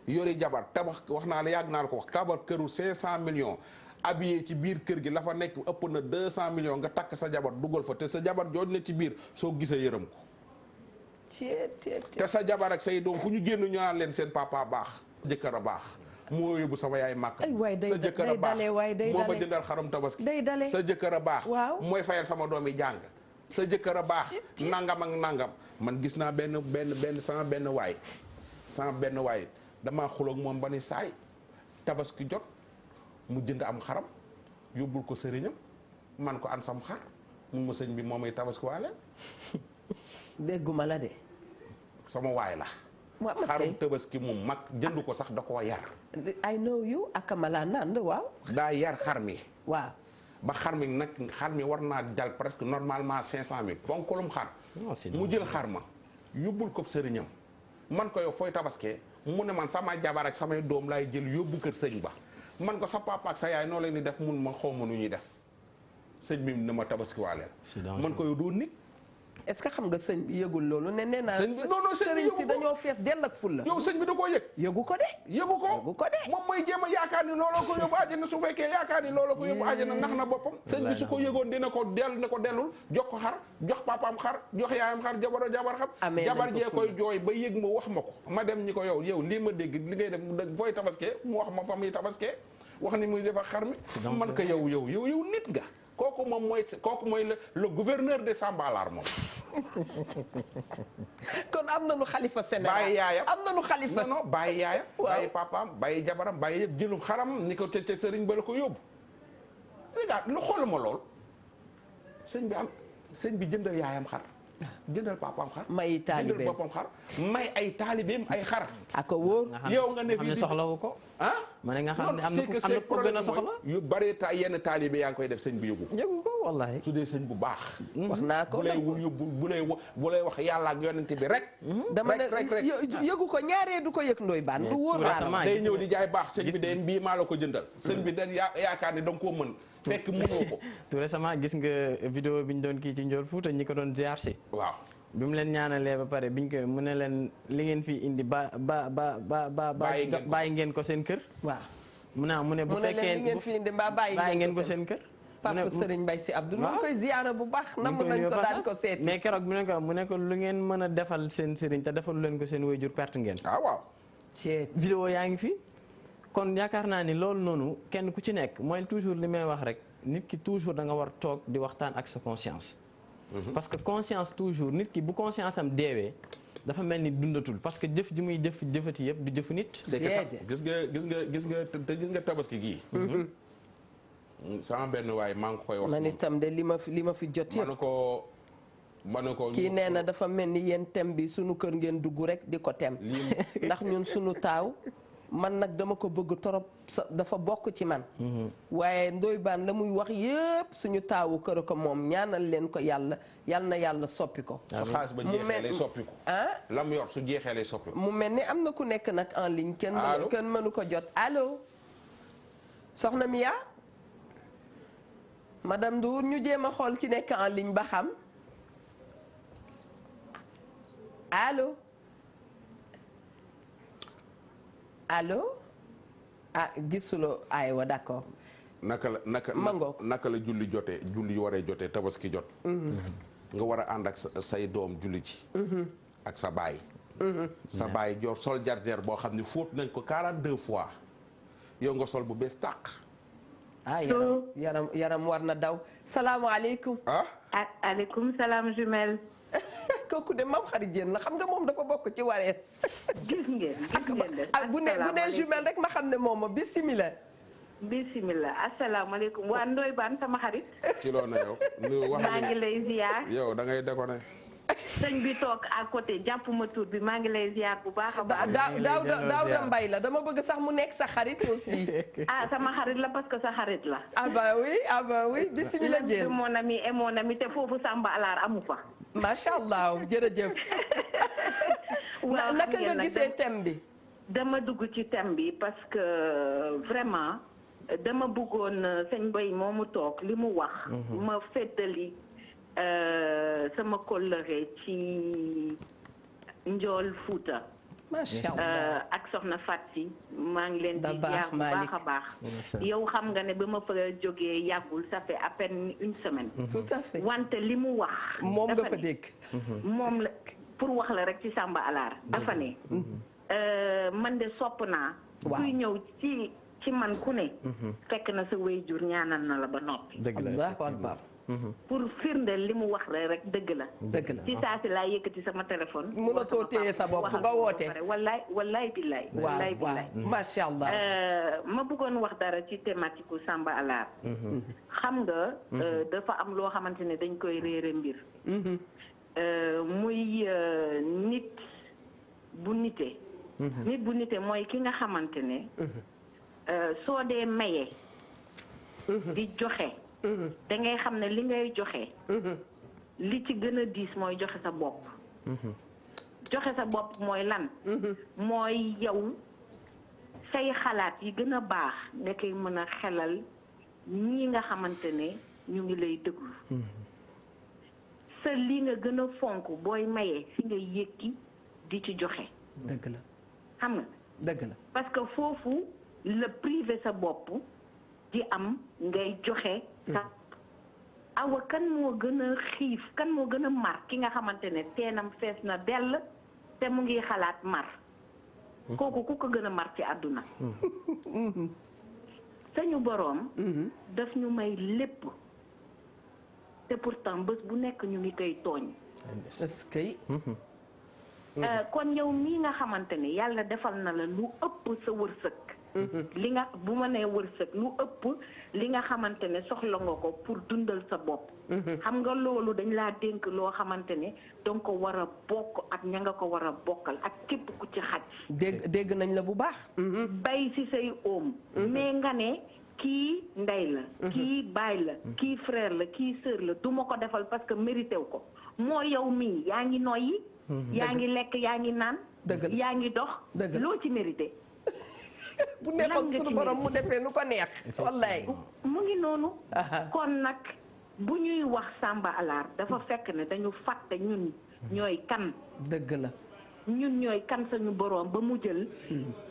yori jabar tabax wax naa la yàgg naa la ko wax tabax këru 500 millions. habillé ci biir kër gi la fa nekk ëpp na 200 millions nga takk sa jabar dugal fa te sa jabar jooj ne ci biir soo gisee yërëm ko. te sa jabar ak say doom fu ñu génn ñu naan leen seen papa baax. jëkkër a baax. moo yóbbu sama yaay màkk. sa jëkkër a baax moo ma jëndal xaram tabaski. sa jëkkër a baax. mooy fayal sama doom yi jàng. sa jëkkër a baax nangam ak nangam man gis naa sama benn waay damaa xuloog moom ba ni saay tabaski jot mu jënd am xaram yóbbul ko sëriñam man ko an sam xar mun ma sëñ bi moo may tabaski waale dégguma la de sama waay la xarum tabaski mu mag jënd ko sax da koo yar I know you akamala nand waaw daa yar xar mi waaw ba xar mi war naa jal presque normalement 500 000 ponkalum xar mu jël xar ma yóbbul ko sëriñam man ko yow fooy tabaskee mu ne man sama jabar ak samay doom laay jël yóbbu kër sëñ ba man ko sa papa ak sa yaay noo leen di def mun ma xaw ma nu ñuy def sëñ bi ne ma tabaski waaleel man ko yow doo nit est-ce que xam nga sëñ bi yëgul loolu ne nee naa sëriñ si dañoo fees dell ak ful la yow sëñ bi da koo yëg yëgu ko de moom mooy jéem a yaakaar ni looloo ko yóbbu àjjana su fekkee yaakaar ni looloo ko yóbbu àjjana nax na boppam sëñ bi su ko yëgoon dina ko dellul jox ko xar jox papaam xar jox yaayam xar jabar xam jabar jee koy jooy ba yëg ma wax ma ko ma dem ñi ko yow lii ma dégg li ngay def fooy tabaskee mu wax ma fa muy tabaskee wax ni muy def ak xar mi man ko yow nit nga kooku mooy le gouverneur de Samba Alaar moom. kon am nañu xalifa Sénégal bàyyi yaayam am nañu xalifa non bàyyi yaayam. bàyyi papaam bàyyi jabaram bàyyi yëpp jëlum xaram ni ko te sëriñ ba la ko yóbbu. regarde lu xooluma lool sëñ bi jëndal yaayam xar. jëndal papaam xar. may taalibeem jëndal boppam xar. may ay taalibeem ay xar. ak wóor yow nga ne fii soxlawu ko. ma ne nga xam ne am na ko gën a soxla. yu bari yenn taalibe yaa ngi koy def sëñ bi yëgu ko wallahi su dee sëñ bu baax. wax naa ko bu lay wax yàlla ak yonent bi rek. dama ne yëgu ko ñaaree du ko yëg Ndoye Bane. du wóor laa day ñëw di jaay baax sëñ bi de bii maa la ko jëndal. sëñ bi da yaakaar ni da nga koo mën. fekk mënoo ko. tout récemment gis nga vidéo bi ñu doon kii ci Ndiol Fouta ñi ko doon ziar si. waaw bi mu leen ñaanalee ba pare biñ koy mu ne leen li ngeen fi indi bàyyi ngeen ko seen kër. waaw mu ne bu fekkee li ngeen fi indi mbaa bàyyi ngeen ko seen kër. Papa Serigne Mbaye Sy Abdou ñu koy ziyaara bu baax. namm nañ ko daan ko seeti mais keroog mu ne ko lu ngeen mën a defal seen Serigne te defalu leen ko seen waajur perte ngeen. waaw. vidéo yaa ngi fi. kon yaakaar naa ni loolu noonu kenn ku ci nekk mooy toujours li may wax rek nit ki toujours da nga war toog di waxtaan ak sa conscience. parce que conscience toujours nit ki bu conscience am deewee dafa mel ni dundatul parce que jëf ji muy jëfati yëpp du jëfu nit. gis nga tabaski gii. sama benn waay maa ngi koy wax. man itam de li ma fi jot yëpp. ma ne ko kii nee na dafa mel ni yéen thème bi sunu kër ngeen dugg rek di ko thème. ndax ñun sunu taaw. man nag dama ko bëgg torop dafa bokk ci man. waaye Ndoye Bane la muy wax yëpp suñu taawu kër ko moom ñaanal leen ko yal na yàlla soppi ko. sa xaalis ba jeexee lay soppi ko. lam yor su jeexee lay soppi ko. mu mel ni am na ku nekk nag en ligne. kenn mënu ko jot allo. soxna Mia. madame Ndour ñu jéem a xool ki nekk en ligne ba xam allo. allo gisuloo aywa d'accord. naka la julli jotee julli waree jotee tabaski jot. nga war a ànd ak say doom julli ci. ak sa baay. sa baay jor sol jarjeer boo xam ne fóot nañ ko 42 fois yow nga sol bu bees tàq. yaram war na daw salaamaaleykum. aleykum salaam jumelle. kooku de mam xarit jéen la xam nga moom dafa bokk ci wareet. gis ngeen bu ne jumelle rek ma xam ne moom ma bisimilah. asalaamaaleykum waa Ndoye Bane sama xarit. ci loolu na yow. maa ngi lay ziar. yow da ngay déconné. sëñ bi toog à côté jàpp ma tur bi maa ngi lay ziar bu baax a baax. Daouda Mbaye la dama bëgg sax mu nekk sa xarit aussi. sama xarit la parce que sa xarit la. ah bah oui bisimilah jéen. mon ami te foofu Samba Alaar amu fa. macha allah jërëjëf. naka nga gisee thème bi. dama dugg ci thème bi parce que vraiment dama bëggoon sëñ Mbaye moomu toog li mu wax. ma feddali sama kóllëre ci Njool Fuuta. macha allah ak soxna Fatsi maa ngi leen di ziar bu baax a baax. yow xam nga ne ba ma fa jógee yàggul ça fait à peine une semaine. tout à fait wante li mu wax. moom nga fa dégg. moom la pour wax la rek ci Samba Alaar. dafa ne man de sopp naa. kuy ñëw ci man ku ne. fekk na sa waajur ñaanal na la ba noppi. dëgg la pour firndeel li mu wax rek dëgg la. dëgg la ci saa si laa yëkkati sama téléphone. mënatoo téye sa bopp nga woote. wallaay billaay. waaw macha allah. ma bëggoon wax dara ci thématique u Samba Alaar. xam nga. dafa am loo xamante ne dañ koy réere mbir. muy nit bu nite. nit bu nite mooy ki nga xamante ne. soo dee maye. di joxe. da ngay xam ne li ngay joxe. li ci gën a diis mooy joxe sa bopp. joxe sa bopp mooy lan. mooy yow say xalaat yi gën a baax nga koy mën a xelal ñii nga xamante ne ñu ngi lay déglu. sa li nga gën a fonk booy maye fi nga yëkki di ci joxe. dëgg la xam nga. dëgg la parce que foofu la privé sa bopp di am ngay joxe. awa kan moo gën a xiif kan moo gën a mar ki nga xamante ne teenam fees na dell te mu ngi xalaat mar. kooku ku ko gën a mar ci àdduna. sañu boroom. daf ñu may lépp. te pourtant bés bu nekk ñu ngi koy tooñ. est-ce que. kon yow mii nga xamante ne yàlla defal na la lu ëpp sa wërsëg. li nga bu ma nee wërsëg lu ëpp li nga xamante ne soxla nga ko pour dundal sa bopp. xam nga loolu dañ laa dénk loo xamante ne danga ko war a bokk ak ña nga ko war a bokkal ak képp ku ci xaj. dégg nañ la bu baax. bay ci say oom. mais nga ne kii ndey la. kii baay la. kii frère la kii sœur la du ma ko defal parce que mérité wu ko moo yow mii yaa ngi noyyi. yaa ngi lekk yaa ngi naan. yaa ngi dox. loo ci mérité. bu nekkoon suñu borom mu defee nu ko neex. wallaay mu ngi noonu. kon nag bu ñuy wax Samba Alar dafa fekk ne dañu fàtte ñun ñooy kan. dëgg la. ñun ñooy kan sañu boroom ba mu jël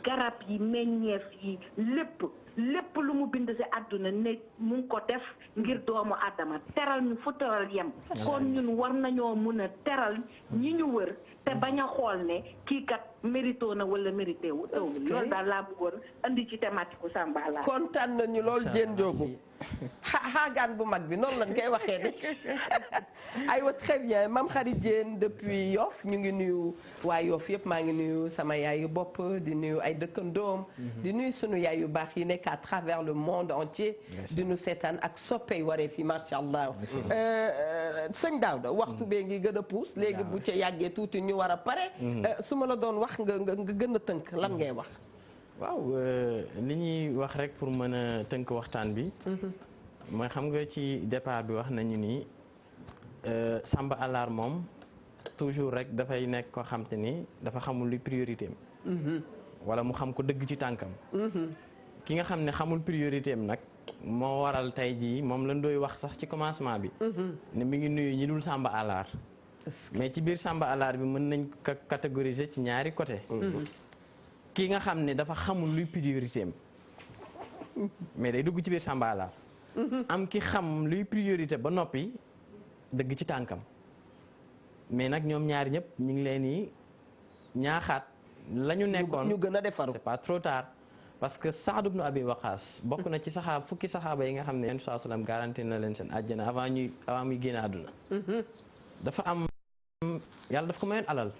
garab yi meññeef yi lépp lu mu bind ci àdduna ne mu ngi ko def ngir doomu Adama teral ñu fu teral yem kon ñun war nañoo mun a teral ñi ñu wër te bañ a xool ne kii kat mérito na wala mérité wu loolu daal laa bëggoon andi ci thématique u Samba Alar. kontaan nañu lool Diène Ndiogou xaagaan bu mag bi noonu lañ koy waxee de aywa très bien Mame Khady Diène depuis Yoff ñu ngi nuyu waa Yoff yëpp maa ngi nuyu sama yaayu bopp di nuyu ay dëkkandoom di nuyu sunu yaay yu baax yi nekk à travers le monde entier di nu seetaan ak soppey waree fi macha allah sëñ Daouda waxtu bee ngi gën a puus léegi bu ca yàggee tuuti ñu war a pare su ma la doon wax nga gën a tënk lan ngay wax. waaw li ñuy wax rek pour mën a tënk waxtaan bi mooy xam nga ci départ bi wax nañu ni Samba Alar moom toujours rek dafay nekk ko xam te ni dafa xamul luy priorité am wala mu xam ko dëgg ci tànkam ki nga xam ne xamul priorité am nag moo waral tey jii moom lañ doy wax sax ci commencement bi ne mi ngi nuyu ñi dul Samba Alar mais ci biir Samba Alar bi mën nañ ko catégoriser ci ñaari côté kii nga xam ne dafa xamul luy priorité am mais day dugg ci biir Samba Alar am ki xam luy priorité ba noppi dëgg ci tànkam mais nag ñoom ñaari ñëpp ñu ngi leen di ñaaxaat la ñu nekkoon ñu gën a defaru c'est pas trop tard parce que Saad ibn Abi Waqaas bokk na ci fukki saxaaba yi nga xam ne Yonent sallallahu alayhi wasallam garanti na leen seen àjjana avant muy génn àdduna dafa am yàlla daf ko mayoon alal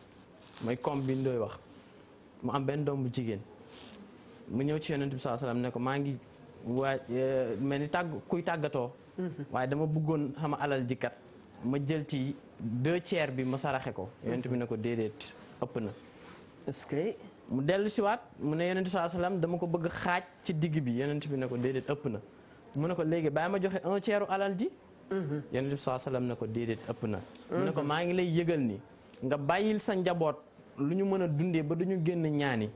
mooy comme bi ñu doy wax mu am benn doom bu jigéen mu ñëw ci Yonent bi sallallahu alayhi wasallam ne ko maa ngi mel ni kuy tàggatoo waaye dama bëggoon sama alal ji kat ma jël ci 2/3 bi ma saraxe ko Yonent bi ne ko déedéet ëpp na. est-ce que mu dellu siwaat mu ne Yonent bi sallallahu alayhi wasallam dama ko bëgg xaaj ci digg bi Yonent bi ne ko déedéet ëpp na mu ne ko léegi bàyyi ma joxe 1/3 alal ji Yonent bi sallallahu alayhi wasallam ne ko déedéet ëpp na mu ne ko maa ngi lay yëgal ni nga bàyyil sa njaboot lu ñu mën a dundee ba duñu génn ñaani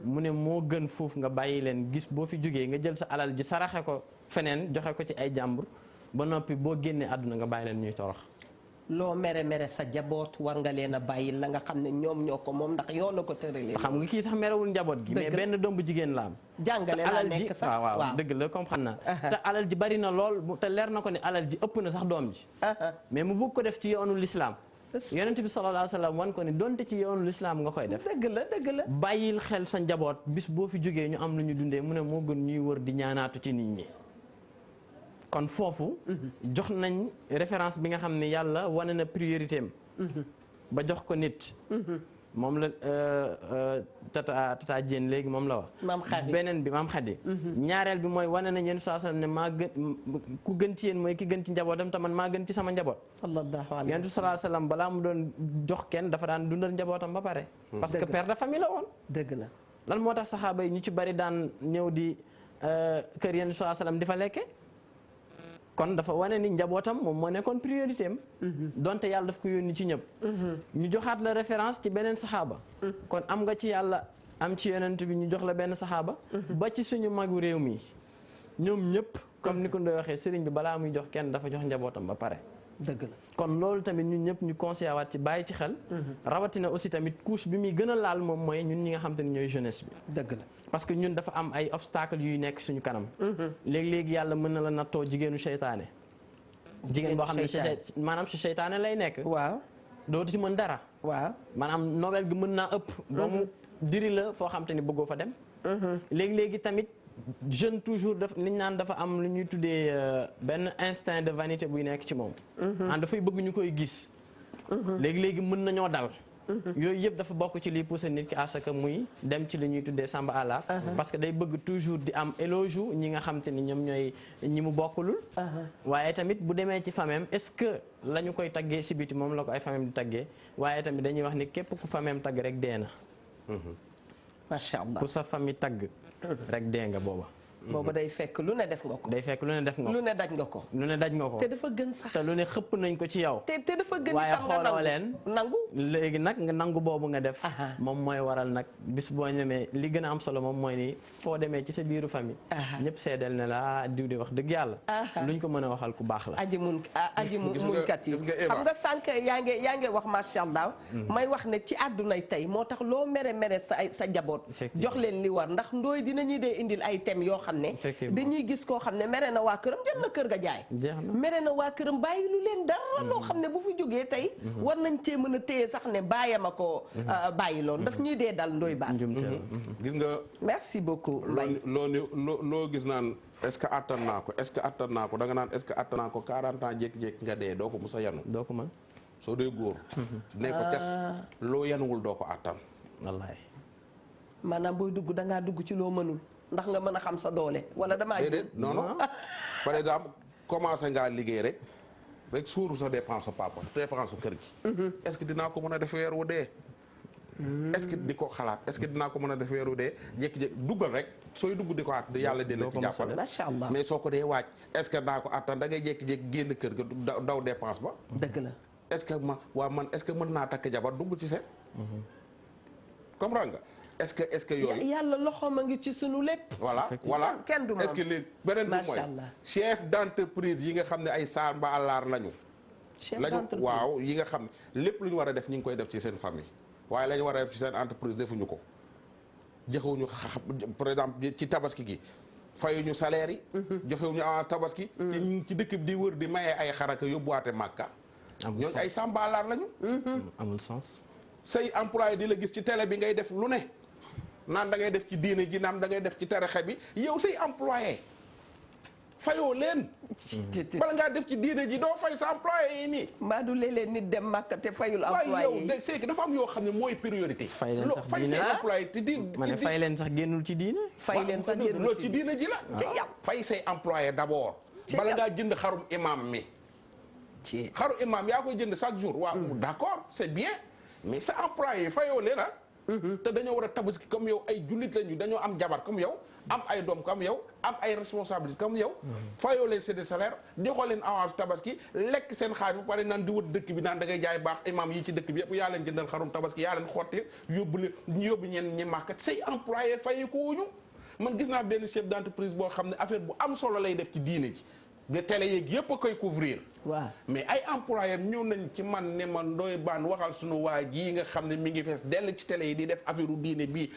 mu ne moo gën foofu nga bàyyi leen gis boo fi jógee nga jël sa alal ji saraxe ko feneen joxe ko ci ay jàmbur ba noppi boo génnee àdduna nga bàyyi leen ñuy torox loo mere sa jaboot war nga leen a bàyyi la nga xam ne ñoom ñoo ko moom ndax yoo la ko tëralee. xam nga kii sax merewul njaboot gi mais benn doom bu jigéen la am jàngale laa nekk sax waaw dëgg la comprendre naa te alal ji bari na lool te leer na ko ne alal ji ëpp na sax doom ji mais mu bëgg ko def ci yoonu l'islam Yonent bi sallallahu alayhi wa sallam wan ko ni donte ci yoonu l'islam nga koy def dëgg la bàyyil xel sa njaboot bis boo fi jógee ñu am lu ñu dundee mu ne moo gën ñuy wër di ñaanaatu ci nit ñi kon foofu jox nañ référence bi nga xam ne yàlla wane na priorité am ba jox ko nit moom la tata Diène léegi moom la wax beneen bi Mame Khady ñaareel bi mooy wane na ñeen saa sallam ne maa gën ku gën ci yéen mooy ki gën ci njabootam te man maa gën ci sama njaboot sallallahu alayhi wa sallam balaa mu doon jox kenn dafa daan dundal njabootam ba pare parce que père de famille la woon dëgg la lan moo tax saxaaba yi ñu ci bari daan ñëw di kër yeen saa sallam di fa lekke kon dafa wane ni njabootam moom moo nekkoon priorité am donte yàlla daf ko yónni ci ñëpp ñu joxaat la référence ci beneen saxaaba kon am nga ci yàlla am ci yonent bi ñu jox la benn saxaaba ba ci suñu magu réew mi ñoom ñëpp comme ni ko ndoy waxee sëriñ bi balaa muy jox kenn dafa jox njabootam ba pare dëgg la kon loolu tamit ñun ñëpp ñu conseillé waat ci bàyyi ci xel rawatina aussi tamit couche bi muy gën a laal moom mooy ñun ñi nga xam te ne ñooy jeunesse bi dëgg la parce que ñun dafa am ay obstacles yuy nekk suñu kanam léegi-léegi yàlla mën na la nattoo jigéenu seytaane jigéen boo xam ne maanaam si seytaane lay nekk waaw dootu ci mën dara waaw maanaam nobel gi mën naa ëpp ba mu diri la foo xam te ni bëggoo fa dem léegi-léegi tamit jeune toujours li ñu naan dafa am lu ñuy tuddee benn instinct de vanité buy nekk ci moom dafay bëgg ñu koy gis léegi-léegi mën nañoo dal yooyu yëpp dafa bokk ci liy pousser nit ki à ce que muy dem ci li ñuy tuddee Samba Alar parce que day bëgg toujours di am éloge ñi nga xam te ni ñoom ñooy ñi mu bokkulul waaye tamit bu demee ci famem est-ce que la ñu koy taggee si biti moom la ko ay famem di taggee waaye tamit dañuy wax ni képp ku famem tagg rek dee na macha allah ku sa famille tagg rek dee nga booba booba day fekk lu ne def nga ko. day fekk lu ne def nga ko. lu ne daj nga ko. lu ne daj nga ko. te dafa gën sax. te lu ne xëpp nañ ko ci yow. te dafa gën waaye itam nga xooloo leen nangu. léegi nag nga nangu boobu nga def. moom mooy waral nag bis boo ñemee li gën a am solo moom mooy ni foo demee ci sa biiru famille. ñëpp seedeel ne la diw di wax dëgg yàlla. luñ ko mën a waxal ku baax la. aji munkat yi xam nga sànq yaa ngi wax macha allah. may wax ne ci àddunay tey moo tax loo mere sa jaboot. jox leen li war ndax ndooy dinañuy dee indil ay thèmes yoo xam ne. dañuy gis koo xam ne mere na waa këram jël na kër ga jaay. mere na waa këram bàyyi lu leen dara loo xam ne bu fi jógee tey. war nañ cee mën a téye sax ne bàyyam a ko bàyyi loon daf ñuy dee dal ndooy baan. gis nga. merci beaucoup. loo gis naan est-ce que attan naa ko est-ce que attan naa ko da nga naan est-ce que attan naa ko 40 ans jékki-jékki nga dee doo ko musa yanu. doo ko mën. soo dee góor. ne ko cas loo yanuwul doo ko attan. wallaay. maanaam booy dugg da ngaa dugg ci loo mënul ndax nga mën a xam sa doole wala damaa. déedéet non non par exemple commencé ngaa liggéey rek suuru sa dépense sa papa dépense su kër gi. est-ce que dinaa ko mën a def weer wu dee. est-ce que di ko xalaat est-ce que dinaa ko mën a def weer wu dee jékki-jékki duggal rek sooy dugg di ko at yàlla dina ci jàppale. macha allah mais soo ko dee waaj est-ce que naa ko attan da ngay jékki-jékki génn kër ga daw dépense ba. dëgg la. est-ce que man est-ce que mën naa takk jabar dugg ci set. comprends nga. est-ce que yooyu yàlla loxoom a ngi ci sunu lépp. voilà kenn du est-ce que léegi beneen bi mooy chef d'entreprise yi nga xam ne ay samba àllar lañu. waaw yi nga xam ne lépp lu ñu war a def ñu ngi koy def ci seen famille. waaye la ñu war a def ci seen entreprise defuñu ko joxewuñu par exemple ci tabaski gi fayuñu salaire yi. joxewuñu avance tabaski. te ñu ci dëkk bi di wër di maye ay xaraka yóbbuwaate màkka. ñooñu ay samba àllar lañu. amul sens. say employé di la gis ci télé bi ngay def lu ne. naan da ngay def ci diine ji naan da ngay def ci tarixa bi yow say employé fayoo leen. bala ngaa def ci diine ji doo fay sa employé yi nii. mbaa du léeg-léeg nit dem Makka te fayul employé yi. waaye yow c'est que dafa am yoo xam ne mooy priorité. fay leen sax diine say employé te di. ma ne fay leen sax génnul ci diine. fay leen sax génnul loolu ci diine ji la. ci yow fay say employé d'abord. bala ngaa jënd xarum imam mi. xaru imam yaa koy jënd chaque jour. waaw d'accord c'est bien mais sa employé yi fayoo leen ah. te dañoo war a tabaski comme yow ay jullit lañu dañoo am jabar comme yow am ay doom comme yow am ay responsabilité comme yow. fayoo leen seen salaire joxoo leen avance tabaski lekk seen xaalis bu pare naan di wër dëkk bi naan da ngay jaay baax imam yi ci dëkk bi yëpp yaa leen jëndal xarum tabaski yaa leen xotti yóbbu ñenn ñi màkkat say employé fayee ko wuñu man gis naa benn chef d'entreprise boo xam ne affaire bu am solo lay def ci diine ji. de télé yeeg yëpp a koy couvrir. waaw mais ay employés ñëw nañ ci man ne man Ndoye Bane waxal sunu waa ji nga xam ne mi ngi fees dell ci télé yi di def affaire u diine bii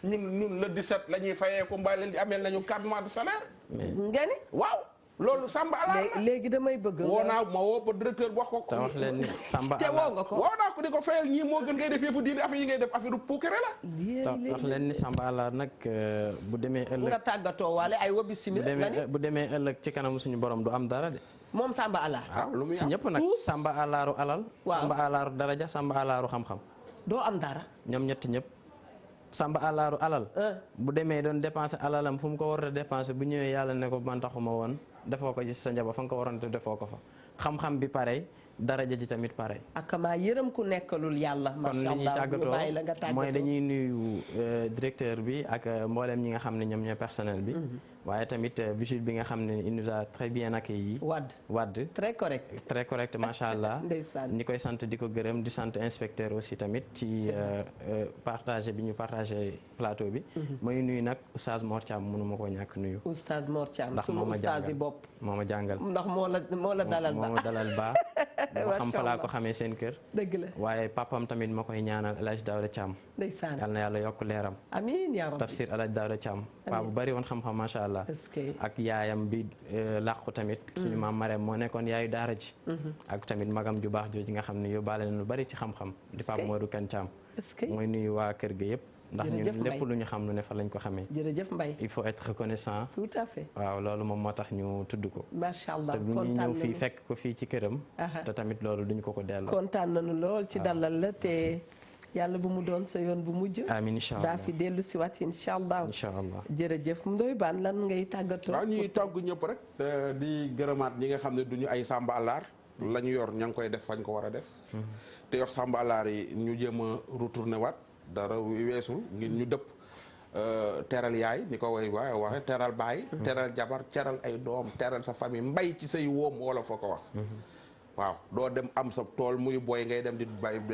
ñun le 17 la ñuy fayee ko mbaa leen di ameel nañu 4 mois de salaire. nga ni waaw. loolu Samba Alaar la léegi damay bëgg. woo naa ma woo ba directeur wax ko. te wax leen ni Samba te woo nga ko. woo naa ko di ko fayal ñii moo gën ngay def yëfu diine affaire yi ngay def affaire puukere la. wax leen ni Samba Alaar nag bu demee ëllëg. nga tàggatoo waale ay wobi simila. bu demee ëllëg ci kanamu suñu borom du am dara de. moom Samba Alaar. lu muy ci ñëpp nag Samba Alaaru alal. waaw Samba Alaaru daraja Samba Alaaru xam-xam. doo am dara. ñoom ñett ñëpp. Samba Alaaru alal. bu demee doon dépenser alalam fu mu ko war a dépenser bu ñëwee yàlla ne ko man taxuma woon defoo ko ci sa njaboot fa nga ko waroon te defoo ko fa xam-xam bi parey daraja ji tamit parey. ak maa yërëm ku nekkalul yàlla. kon li ñuy tàggatoo mooy dañuy nuyu directeur bi ak mboolem ñi nga xam ne ñoom ñooy personnel bi. waaye tamit visite bi nga xam ne il nous a très bien accueilli. Wade très correct macha allah. ñi koy sant di ko gërëm di sant inspecteur aussi tamit ci partagé bi ñu partagé plateau bi. mooy nuyu nag oustaz Mor Thiam mënu ma koo ñàkk nuyu. oustaz Mor Thiam ndax sunu oustaz yi bopp. moo ma jàngal ndax moo la dalal ba moo ma dalal ba. moo xam fa laa ko xamee seen kër. dëgg la waaye papam tamit ma koy ñaanal El Hadj Daouda Thiam. ndeysaan yal na yàlla yokk leeram. amiin yaa rabbi tafsir El Hadj Daouda Thiam. paa bu bari woon xam-xam macha allah. ak yaayam bi làqu tamit. suñu maam Marème moo nekkoon yaayu daara ji. ak tamit magam ju baax jooju nga xam ne yóbbaale na lu bari ci xam-xam. di Pape Modou Kane Thiam. mooy nuyu waa kër ga yëpp. ndax ñun lépp lu ñu xam lu ne fa lañ ko xamee. jërëjëf Mbaye il faut être reconnaissant. tout à fait waaw loolu moom moo tax ñu tudd ko. macha allah te bu ñuy ñëw fii fekk ko fii ci këram. te tamit loolu duñ ko delloo. kontaan nañu lool ci dalal la te yàlla bu mu doon sa yoon bu mujj. amiin incha allah daa fi dellu si waat incha allah. incha allah jërëjëf Ndoye Bane lan ngay tàggatoo. waaw ñuy togg ñëpp rek. di gërëmaat ñi nga xam ne duñu ay Samba Alaar la ñu yor ña ngi koy def fañ ko war a def. te yor Samba Alaar yi ñu jéem a retourné waat dara weesul ngir ñu dëpp teral yaay ni ko way waaye waxe teral baay teral jabar teral ay doom teral sa famille mbay ci say woom wala foo ko wax waaw doo dem am sa tool muy boy ngay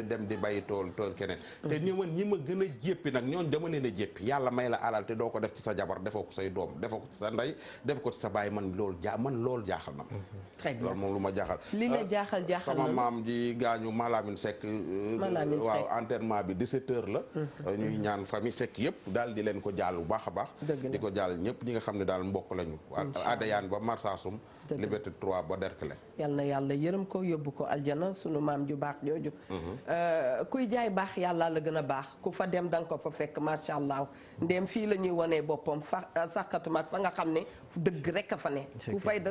dem di bay tool keneen te ñi ma gën a jéppi nag ñoon dama leen a jéppi yàlla may la alal te doo ko def ci sa jabar defoo ko say doom defoo ko ci sa ndey def ko ci sa baay man loolu jaaxal na ma très bien loolu moom lu ma jaaxal li la jaaxal sama maam ji gaañu Malamine Seck waaw enterrement bi 17 heures la ñuy ñaan famille Seck yëpp daal di leen ko jaal bu baax a baax di ko jaal ñëpp ñi nga xam ne daal mbokk lañu Adayaan ba Marsassoum Liberté 3 ba Derklé yal na yàlla yërëm ko yóbbu ko aljana sunu maam ju baax jooju kuy jaay baax yàlla la gën a baax ku fa dem da nga ko fa fekk macha allah ndéem fii la ñuy wanee boppam saxkatumaak fa nga xam ne dëgg rek a fa ne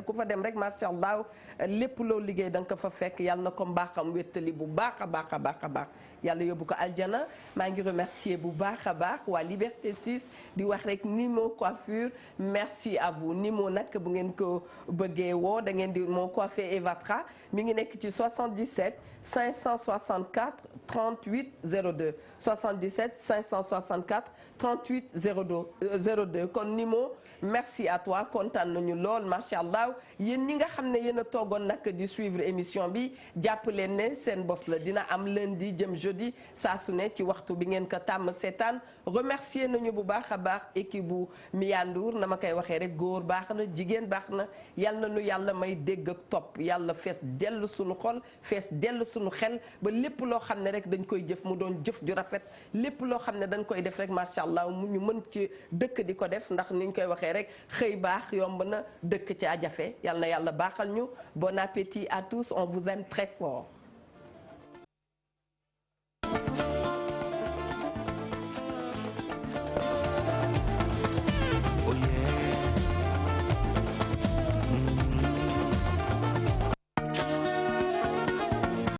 ku fa dem rek macha allah lépp loo liggéey da nga ko fa fekk yàlla na ko mbaaxam wéttali bu baax a baax a baax a baax yàlla yóbbu ko aljana maa ngi remercier bu baax a baax waa Liberté 6 di wax rek Nimo coiffure merci à vous Nimo nag bu ngeen ko bëggee woo da ngeen di moo coiffé Evatra mi ngi nekk ci 77 564 38 02 77 564 38 02 kon Nimo merci à toi kontaan nañu lool macha allah yéen ñi nga xam ne yéen a toogoon nag di suivre émission bi jàpp leen ne seen bos la dina am lundi jëm jeudi saa su ne ci waxtu bi ngeen ko tàmm seetaan remercier nañu bu baax a baax équipe bu Miyandour na ma koy waxee rek góor baax na jigéen baax na yal na nu yàlla may dégg ak topp yàlla fees dellu suñu xol fees dellu suñu xel ba lépp loo xam ne rek dañ koy jëf mu doon jëf ju rafet lépp loo xam ne dañ koy def rek macha allah mu ñu mën ci dëkk di ko def ndax niñ koy waxee rek xëy baax yomb na dëkk ci ajafe yal na yàlla baaxal ñu bon appétit à tous on vous aime très fort.